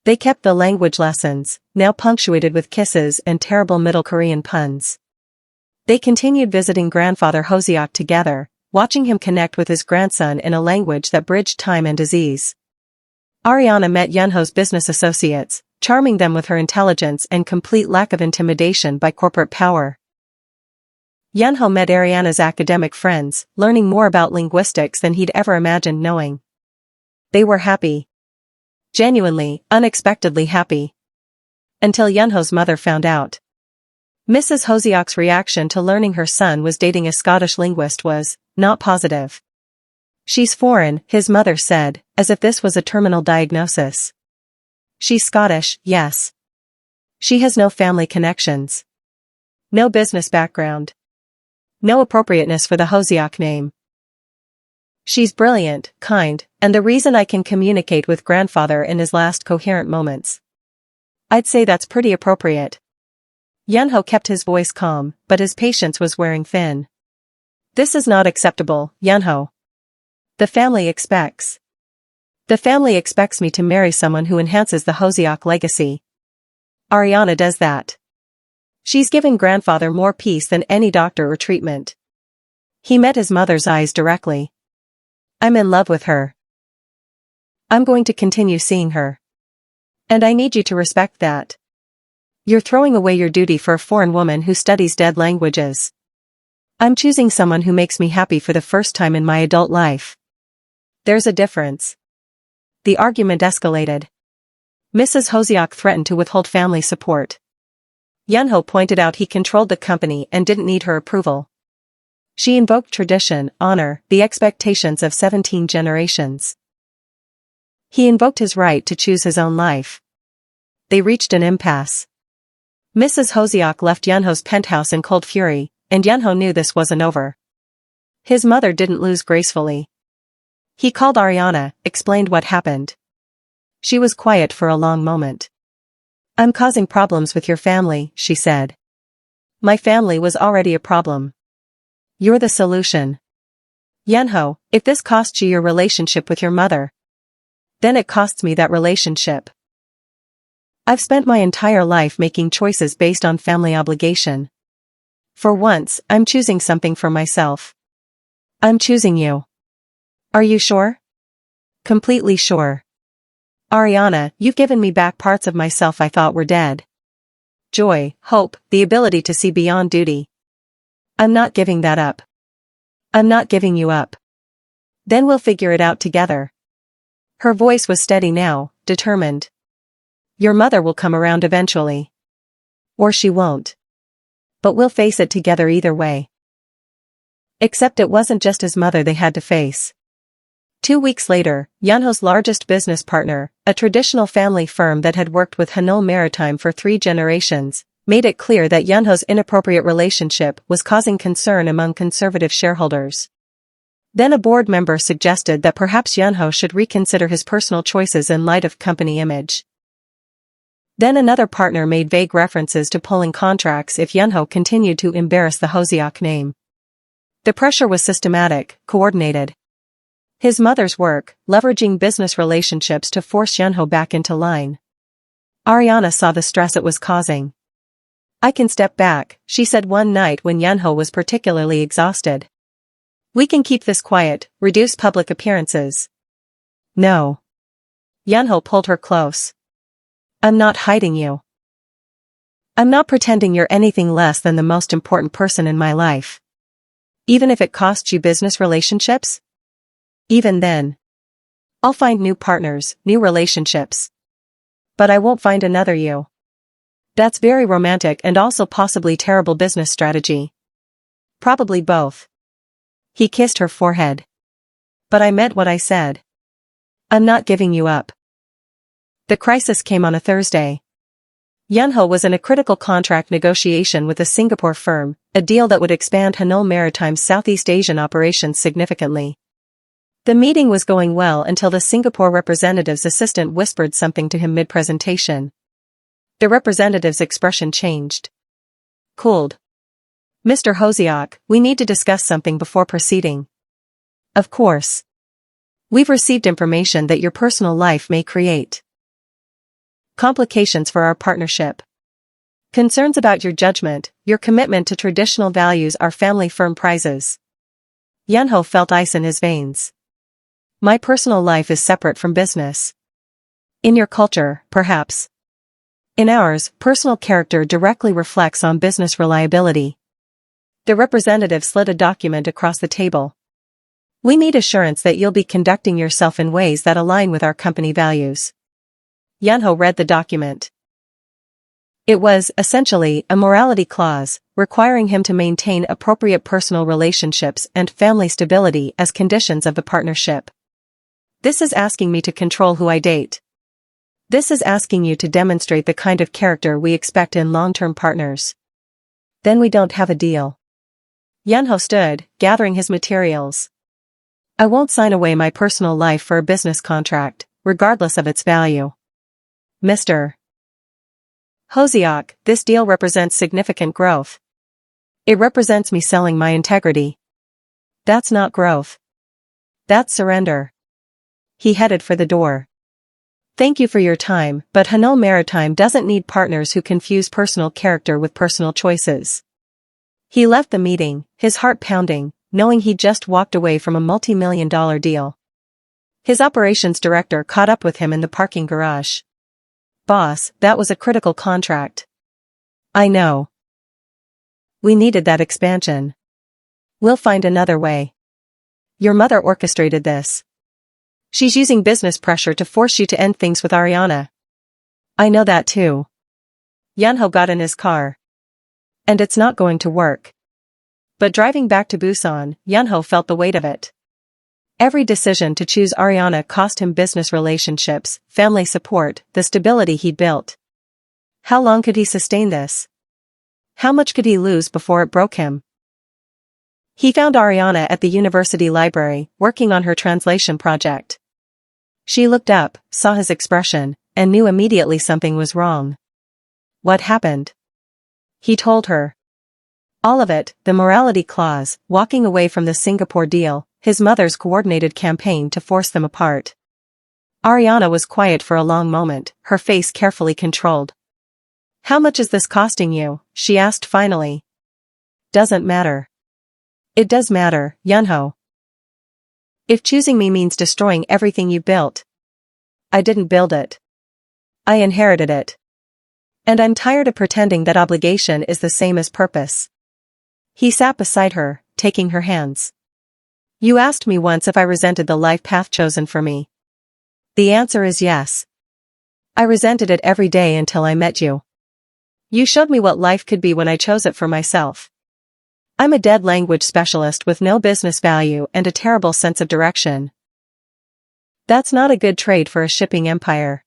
They kept the language lessons, now punctuated with kisses and terrible Middle Korean puns. They continued visiting grandfather Hoseok together, watching him connect with his grandson in a language that bridged time and disease. Ariana met Yunho's business associates, charming them with her intelligence and complete lack of intimidation by corporate power. Yunho met Ariana's academic friends, learning more about linguistics than he'd ever imagined knowing. They were happy. Genuinely, unexpectedly happy. Until Yunho's mother found out. Mrs. Hoseok's reaction to learning her son was dating a Scottish linguist was not positive. She's foreign, his mother said, as if this was a terminal diagnosis. She's Scottish, yes. She has no family connections. No business background. No appropriateness for the Hoseok name. She's brilliant, kind, and the reason I can communicate with grandfather in his last coherent moments. I'd say that's pretty appropriate. Yunho kept his voice calm, but his patience was wearing thin. This is not acceptable, Yunho. The family expects. The family expects me to marry someone who enhances the Hoseok legacy. Ariana does that. She's given grandfather more peace than any doctor or treatment. He met his mother's eyes directly. I'm in love with her. I'm going to continue seeing her. And I need you to respect that. You're throwing away your duty for a foreign woman who studies dead languages. I'm choosing someone who makes me happy for the first time in my adult life. There's a difference. The argument escalated. Mrs. Hoseok threatened to withhold family support. Yunho pointed out he controlled the company and didn't need her approval. She invoked tradition, honor, the expectations of 17 generations. He invoked his right to choose his own life. They reached an impasse. Mrs. Hoseok left Yunho's penthouse in cold fury, and Yunho knew this wasn't over. His mother didn't lose gracefully. He called Ariana, explained what happened. She was quiet for a long moment. I'm causing problems with your family, she said. My family was already a problem. You're the solution. Yunho, if this costs you your relationship with your mother, then it costs me that relationship. I've spent my entire life making choices based on family obligation. For once, I'm choosing something for myself. I'm choosing you. Are you sure? Completely sure. Ariana, you've given me back parts of myself I thought were dead. Joy, hope, the ability to see beyond duty. I'm not giving that up. I'm not giving you up. Then we'll figure it out together. Her voice was steady now, determined. Your mother will come around eventually. Or she won't. But we'll face it together either way. Except it wasn't just his mother they had to face. 2 weeks later, Yunho's largest business partner, a traditional family firm that had worked with Hanul Maritime for 3 generations, made it clear that Yunho's inappropriate relationship was causing concern among conservative shareholders. Then a board member suggested that perhaps Yunho should reconsider his personal choices in light of company image. Then another partner made vague references to pulling contracts if Yunho continued to embarrass the Hoseok name. The pressure was systematic, coordinated. His mother's work, leveraging business relationships to force Yunho back into line. Ariana saw the stress it was causing. I can step back, she said one night when Yunho was particularly exhausted. We can keep this quiet, reduce public appearances. No. Yunho pulled her close. I'm not hiding you. I'm not pretending you're anything less than the most important person in my life. Even if it costs you business relationships? Even then. I'll find new partners, new relationships. But I won't find another you. That's very romantic and also possibly terrible business strategy. Probably both. He kissed her forehead. But I meant what I said. I'm not giving you up. The crisis came on a Thursday. Yunho was in a critical contract negotiation with a Singapore firm, a deal that would expand Hanul Maritime's Southeast Asian operations significantly. The meeting was going well until the Singapore representative's assistant whispered something to him mid-presentation. The representative's expression changed. Cooled. Mr. Hoseok, we need to discuss something before proceeding. Of course. We've received information that your personal life may create complications for our partnership. Concerns about your judgment, your commitment to traditional values our family firm prizes. Yunho felt ice in his veins. My personal life is separate from business. In your culture, perhaps. In ours, personal character directly reflects on business reliability. The representative slid a document across the table. We need assurance that you'll be conducting yourself in ways that align with our company values. Yunho read the document. It was, essentially, a morality clause, requiring him to maintain appropriate personal relationships and family stability as conditions of the partnership. This is asking me to control who I date. This is asking you to demonstrate the kind of character we expect in long-term partners. Then we don't have a deal. Yunho stood, gathering his materials. I won't sign away my personal life for a business contract, regardless of its value. Mr. Hoseok, this deal represents significant growth. It represents me selling my integrity. That's not growth. That's surrender. He headed for the door. Thank you for your time, but Hanul Maritime doesn't need partners who confuse personal character with personal choices. He left the meeting, his heart pounding, knowing he'd just walked away from a multi-million-dollar deal. His operations director caught up with him in the parking garage. Boss, that was a critical contract. I know. We needed that expansion. We'll find another way. Your mother orchestrated this. She's using business pressure to force you to end things with Ariana. I know that too. Yunho got in his car. And it's not going to work. But driving back to Busan, Yunho felt the weight of it. Every decision to choose Ariana cost him business relationships, family support, the stability he'd built. How long could he sustain this? How much could he lose before it broke him? He found Ariana at the university library, working on her translation project. She looked up, saw his expression, and knew immediately something was wrong. What happened? He told her. All of it, the morality clause, walking away from the Singapore deal, his mother's coordinated campaign to force them apart. Ariana was quiet for a long moment, her face carefully controlled. How much is this costing you? She asked finally. Doesn't matter. It does matter, Yunho. If choosing me means destroying everything you built. I didn't build it. I inherited it. And I'm tired of pretending that obligation is the same as purpose. He sat beside her, taking her hands. You asked me once if I resented the life path chosen for me. The answer is yes. I resented it every day until I met you. You showed me what life could be when I chose it for myself. I'm a dead language specialist with no business value and a terrible sense of direction. That's not a good trade for a shipping empire.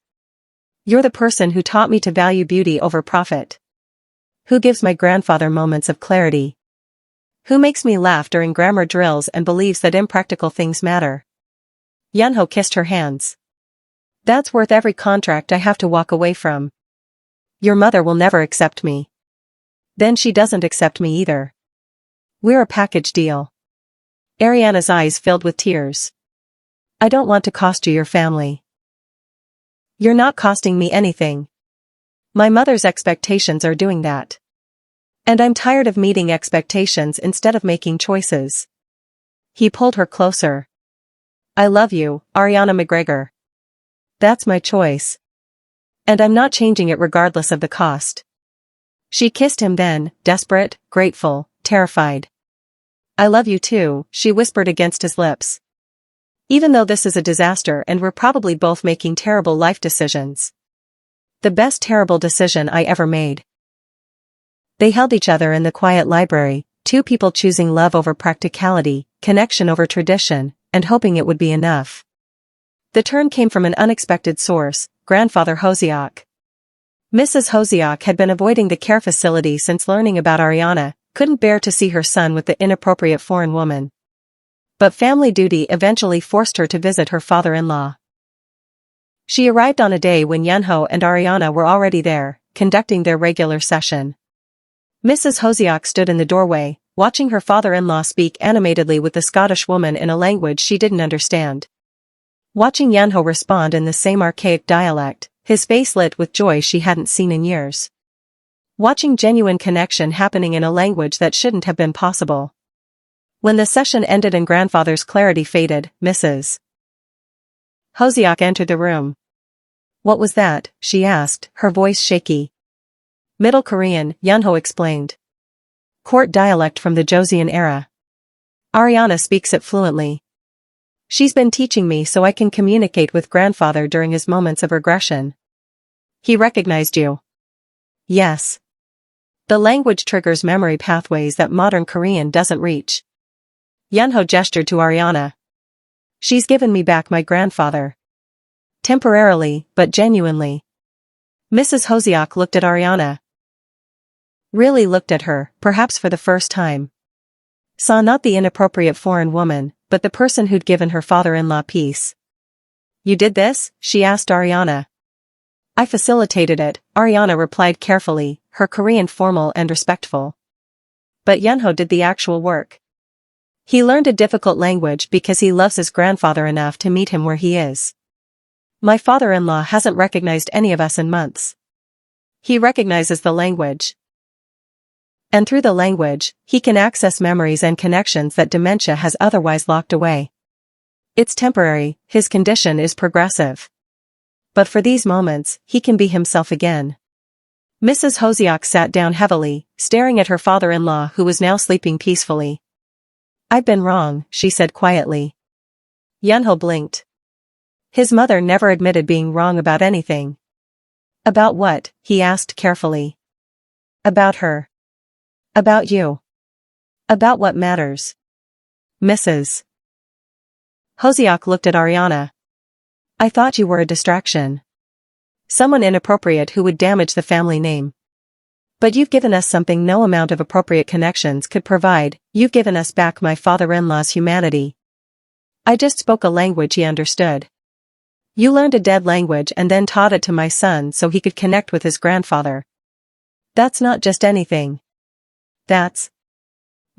You're the person who taught me to value beauty over profit. Who gives my grandfather moments of clarity? Who makes me laugh during grammar drills and believes that impractical things matter? Yunho kissed her hands. That's worth every contract I have to walk away from. Your mother will never accept me. Then she doesn't accept me either. We're a package deal. Ariana's eyes filled with tears. I don't want to cost you your family. You're not costing me anything. My mother's expectations are doing that. And I'm tired of meeting expectations instead of making choices. He pulled her closer. I love you, Ariana McGregor. That's my choice. And I'm not changing it regardless of the cost. She kissed him then, desperate, grateful, terrified. I love you too, she whispered against his lips. Even though this is a disaster and we're probably both making terrible life decisions. The best terrible decision I ever made. They held each other in the quiet library, two people choosing love over practicality, connection over tradition, and hoping it would be enough. The turn came from an unexpected source, Grandfather Hosiak. Mrs. Hosiak had been avoiding the care facility since learning about Ariana, couldn't bear to see her son with the inappropriate foreign woman. But family duty eventually forced her to visit her father-in-law. She arrived on a day when Yunho and Ariana were already there, conducting their regular session. Mrs. Hosiak stood in the doorway, watching her father-in-law speak animatedly with the Scottish woman in a language she didn't understand. Watching Yunho respond in the same archaic dialect, his face lit with joy she hadn't seen in years. Watching genuine connection happening in a language that shouldn't have been possible. When the session ended and grandfather's clarity faded, Mrs. Hosiak entered the room. What was that? She asked, her voice shaky. Middle Korean, Yunho explained. Court dialect from the Joseon era. Ariana speaks it fluently. She's been teaching me so I can communicate with grandfather during his moments of regression. He recognized you. Yes. The language triggers memory pathways that modern Korean doesn't reach. Yunho gestured to Ariana. She's given me back my grandfather. Temporarily, but genuinely. Mrs. Hosiak looked at Ariana. Really looked at her, perhaps for the first time. Saw not the inappropriate foreign woman, but the person who'd given her father-in-law peace. You did this? She asked Ariana. I facilitated it, Ariana replied carefully, her Korean formal and respectful. But Yunho did the actual work. He learned a difficult language because he loves his grandfather enough to meet him where he is. My father-in-law hasn't recognized any of us in months. He recognizes the language. And through the language, he can access memories and connections that dementia has otherwise locked away. It's temporary, his condition is progressive. But for these moments, he can be himself again. Mrs. Hosiak sat down heavily, staring at her father-in-law who was now sleeping peacefully. I've been wrong, she said quietly. Yunho blinked. His mother never admitted being wrong about anything. About what? He asked carefully. About her. About you. About what matters. Mrs. Hosiak looked at Ariana. I thought you were a distraction. Someone inappropriate who would damage the family name. But you've given us something no amount of appropriate connections could provide, you've given us back my father-in-law's humanity. I just spoke a language he understood. You learned a dead language and then taught it to my son so he could connect with his grandfather. That's not just anything. That's...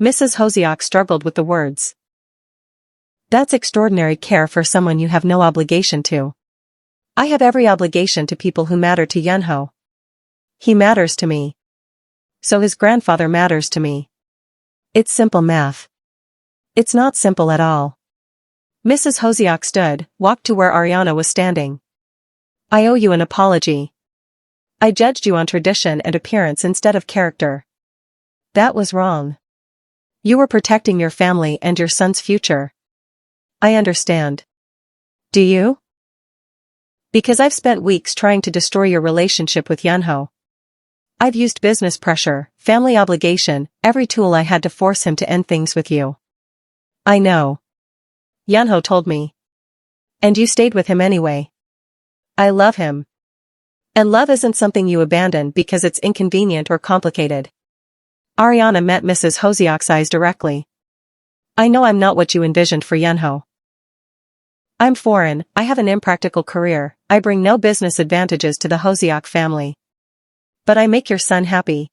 Mrs. Hosiak struggled with the words. That's extraordinary care for someone you have no obligation to. I have every obligation to people who matter to Yunho. He matters to me. So his grandfather matters to me. It's simple math. It's not simple at all. Mrs. Hosiak stood, walked to where Ariana was standing. I owe you an apology. I judged you on tradition and appearance instead of character. That was wrong. You were protecting your family and your son's future. I understand. Do you? Because I've spent weeks trying to destroy your relationship with Yunho. I've used business pressure, family obligation, every tool I had to force him to end things with you. I know. Yunho told me. And you stayed with him anyway. I love him. And love isn't something you abandon because it's inconvenient or complicated. Ariana met Mrs. Hosiak's eyes directly. I know I'm not what you envisioned for Yunho. I'm foreign, I have an impractical career, I bring no business advantages to the Hosiak family. But I make your son happy.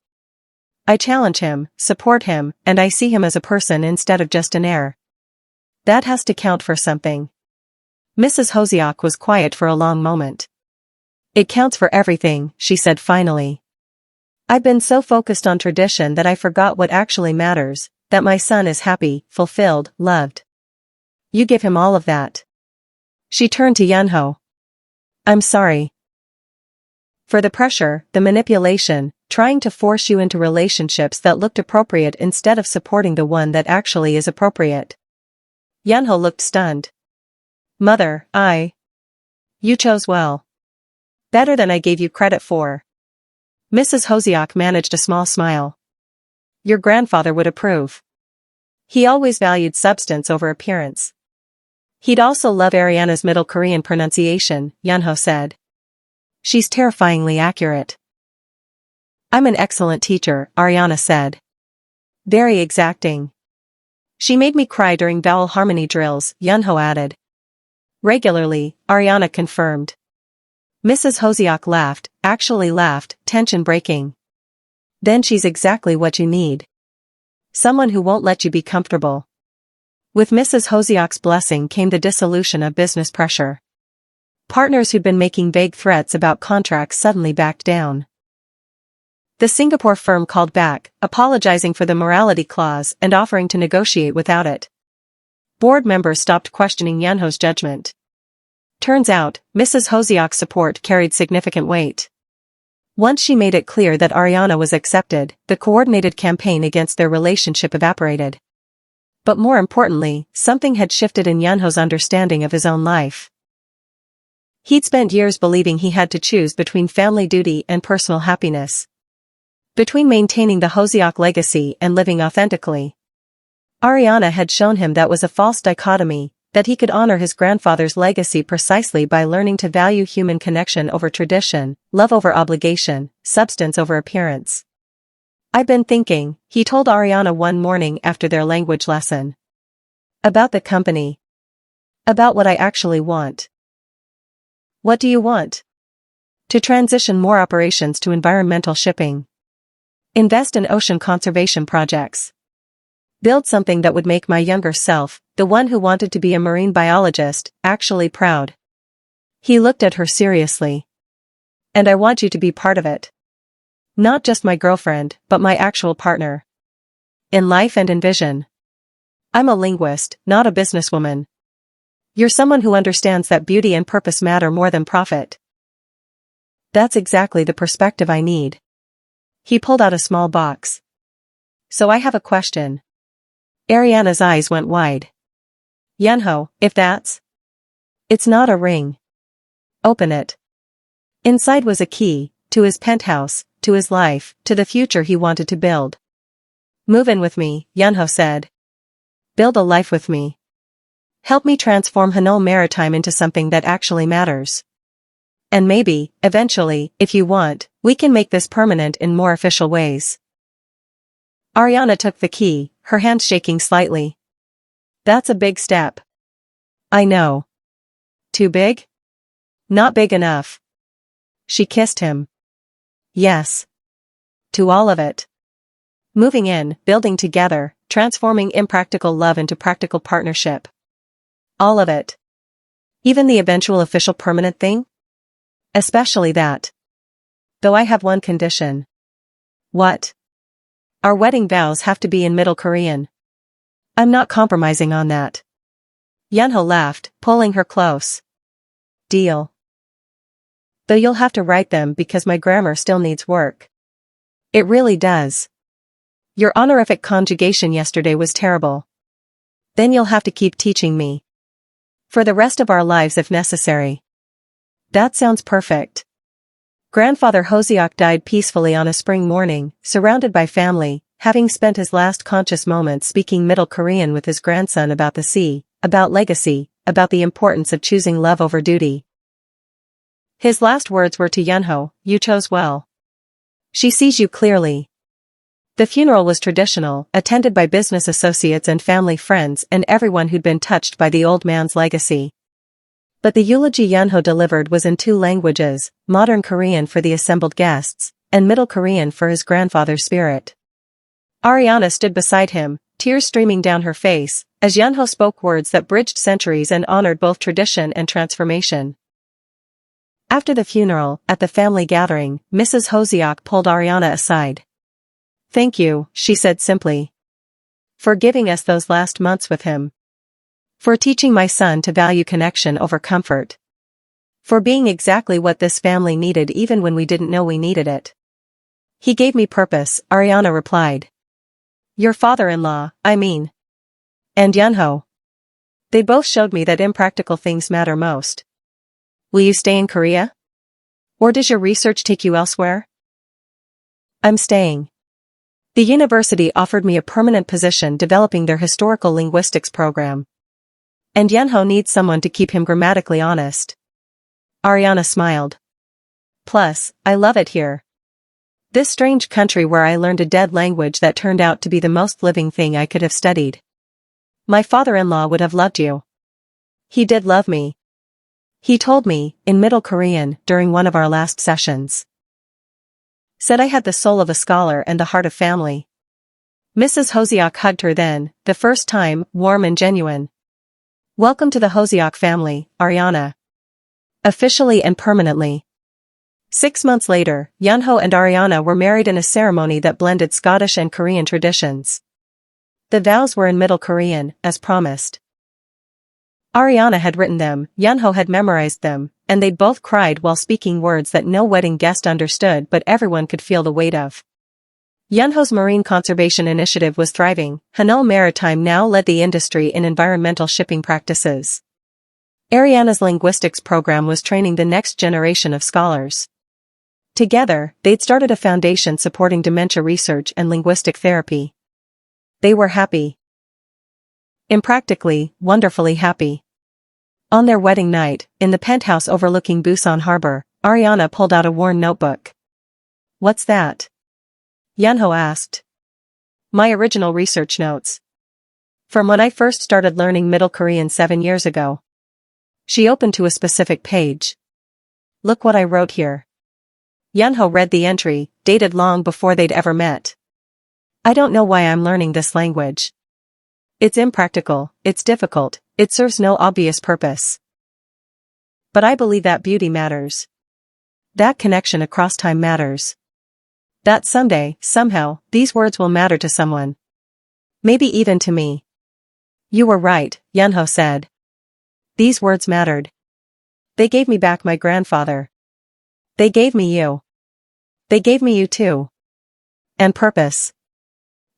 I challenge him, support him, and I see him as a person instead of just an heir. That has to count for something. Mrs. Hosiak was quiet for a long moment. It counts for everything, she said finally. I've been so focused on tradition that I forgot what actually matters, that my son is happy, fulfilled, loved. You give him all of that. She turned to Yunho. I'm sorry. For the pressure, the manipulation, trying to force you into relationships that looked appropriate instead of supporting the one that actually is appropriate. Yunho looked stunned. Mother, You chose well. Better than I gave you credit for. Mrs. Hosiak managed a small smile. Your grandfather would approve. He always valued substance over appearance. He'd also love Ariana's Middle Korean pronunciation, Yunho said. She's terrifyingly accurate. I'm an excellent teacher, Ariana said. Very exacting. She made me cry during vowel harmony drills, Yunho added. Regularly, Ariana confirmed. Mrs. Hosiak laughed, actually laughed, tension breaking. Then she's exactly what you need. Someone who won't let you be comfortable. With Mrs. Hosiak's blessing came the dissolution of business pressure. Partners who'd been making vague threats about contracts suddenly backed down. The Singapore firm called back, apologizing for the morality clause and offering to negotiate without it. Board members stopped questioning Yunho's judgment. Turns out, Mrs. Hosiak's support carried significant weight. Once she made it clear that Ariana was accepted, the coordinated campaign against their relationship evaporated. But more importantly, something had shifted in Yunho's understanding of his own life. He'd spent years believing he had to choose between family duty and personal happiness. Between maintaining the Hosiak legacy and living authentically. Ariana had shown him that was a false dichotomy, that he could honor his grandfather's legacy precisely by learning to value human connection over tradition, love over obligation, substance over appearance. I've been thinking, he told Ariana one morning after their language lesson. About the company. About what I actually want. What do you want? To transition more operations to environmental shipping. Invest in ocean conservation projects. Build something that would make my younger self, the one who wanted to be a marine biologist, actually proud. He looked at her seriously. And I want you to be part of it. Not just my girlfriend, but my actual partner. In life and in vision. I'm a linguist, not a businesswoman. You're someone who understands that beauty and purpose matter more than profit. That's exactly the perspective I need. He pulled out a small box. So I have a question. Ariana's eyes went wide. Yunho, if that's... It's not a ring. Open it. Inside was a key, to his penthouse, to his life, to the future he wanted to build. Move in with me, Yunho said. Build a life with me. Help me transform Hanoi Maritime into something that actually matters. And maybe, eventually, if you want, we can make this permanent in more official ways. Ariana took the key, her hands shaking slightly. That's a big step. I know. Too big? Not big enough. She kissed him. Yes. To all of it. Moving in, building together, transforming impractical love into practical partnership. All of it. Even the eventual official permanent thing? Especially that. Though I have one condition. What? Our wedding vows have to be in Middle Korean. I'm not compromising on that. Yunho laughed, pulling her close. Deal. Though you'll have to write them because my grammar still needs work. It really does. Your honorific conjugation yesterday was terrible. Then you'll have to keep teaching me. For the rest of our lives if necessary. That sounds perfect. Grandfather Hoseok died peacefully on a spring morning, surrounded by family, having spent his last conscious moments speaking Middle Korean with his grandson about the sea, about legacy, about the importance of choosing love over duty. His last words were to Yunho, "You chose well. She sees you clearly." The funeral was traditional, attended by business associates and family friends and everyone who'd been touched by the old man's legacy. But the eulogy Yunho delivered was in two languages, modern Korean for the assembled guests, and Middle Korean for his grandfather's spirit. Ariana stood beside him, tears streaming down her face, as Yunho spoke words that bridged centuries and honored both tradition and transformation. After the funeral, at the family gathering, Mrs. Hoseok pulled Ariana aside. "Thank you," she said simply. "For giving us those last months with him. For teaching my son to value connection over comfort. For being exactly what this family needed even when we didn't know we needed it." "He gave me purpose," Ariana replied. "Your father-in-law, I mean. And Yunho. They both showed me that impractical things matter most. Will you stay in Korea? Or does your research take you elsewhere?" "I'm staying. The university offered me a permanent position developing their historical linguistics program. And Yunho needs someone to keep him grammatically honest." Ariana smiled. "Plus, I love it here. This strange country where I learned a dead language that turned out to be the most living thing I could have studied. My father-in-law would have loved you. He did love me. He told me, in Middle Korean, during one of our last sessions. Said I had the soul of a scholar and the heart of family." Mrs. Hoseok hugged her then, the first time, warm and genuine. "Welcome to the Hoseok family, Ariana. Officially and permanently." 6 months later, Yunho and Ariana were married in a ceremony that blended Scottish and Korean traditions. The vows were in Middle Korean, as promised. Ariana had written them, Yunho had memorized them, and they'd both cried while speaking words that no wedding guest understood but everyone could feel the weight of. Yunho's marine conservation initiative was thriving. Hanoi Maritime now led the industry in environmental shipping practices. Ariana's linguistics program was training the next generation of scholars. Together, they'd started a foundation supporting dementia research and linguistic therapy. They were happy. Impractically, wonderfully happy. On their wedding night, in the penthouse overlooking Busan Harbor, Ariana pulled out a worn notebook. "What's that?" Yunho asked. "My original research notes. From when I first started learning Middle Korean 7 years ago." She opened to a specific page. "Look what I wrote here." Yunho read the entry, dated long before they'd ever met. "I don't know why I'm learning this language. It's impractical, it's difficult, it serves no obvious purpose. But I believe that beauty matters. That connection across time matters. That someday, somehow, these words will matter to someone. Maybe even to me. You were right, Yunho said. These words mattered. They gave me back my grandfather. They gave me you. They gave me you too. And purpose.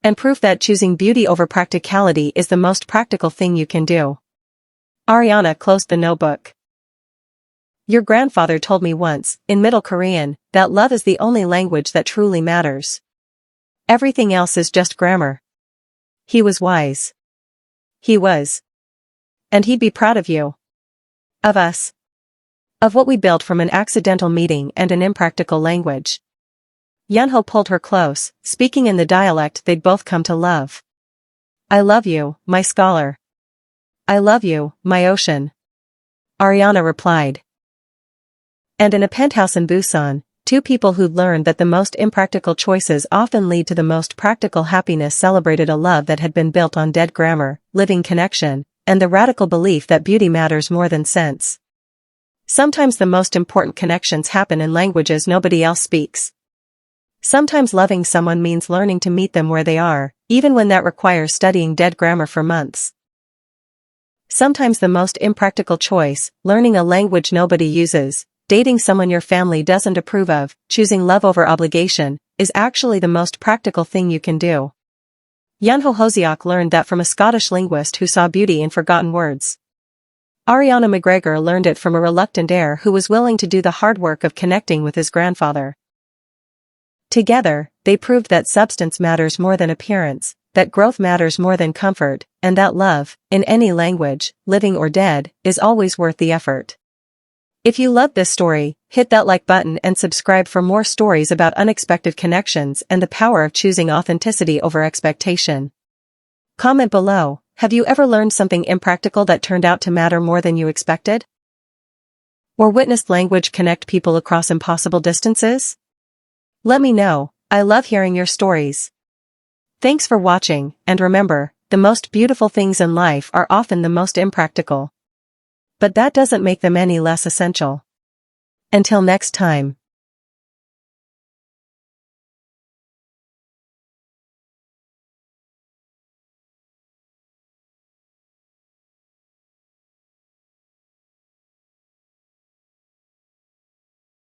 And proof that choosing beauty over practicality is the most practical thing you can do. Ariana closed the notebook. Your grandfather told me once, in Middle Korean, that love is the only language that truly matters. Everything else is just grammar. He was wise. He was. And he'd be proud of you. Of us. Of what we built from an accidental meeting and an impractical language. Yunho pulled her close, speaking in the dialect they'd both come to love. I love you, my scholar. I love you, my ocean. Ariana replied. And in a penthouse in Busan, two people who'd learned that the most impractical choices often lead to the most practical happiness celebrated a love that had been built on dead grammar, living connection, and the radical belief that beauty matters more than sense. Sometimes the most important connections happen in languages nobody else speaks. Sometimes loving someone means learning to meet them where they are, even when that requires studying dead grammar for months. Sometimes the most impractical choice, learning a language nobody uses, dating someone your family doesn't approve of, choosing love over obligation, is actually the most practical thing you can do. Yunho Hosiok learned that from a Scottish linguist who saw beauty in forgotten words. Ariana McGregor learned it from a reluctant heir who was willing to do the hard work of connecting with his grandfather. Together, they proved that substance matters more than appearance, that growth matters more than comfort, and that love, in any language, living or dead, is always worth the effort. If you loved this story, hit that like button and subscribe for more stories about unexpected connections and the power of choosing authenticity over expectation. Comment below, have you ever learned something impractical that turned out to matter more than you expected? Or witnessed language connect people across impossible distances? Let me know, I love hearing your stories. Thanks for watching, and remember, the most beautiful things in life are often the most impractical. But that doesn't make them any less essential. Until next time.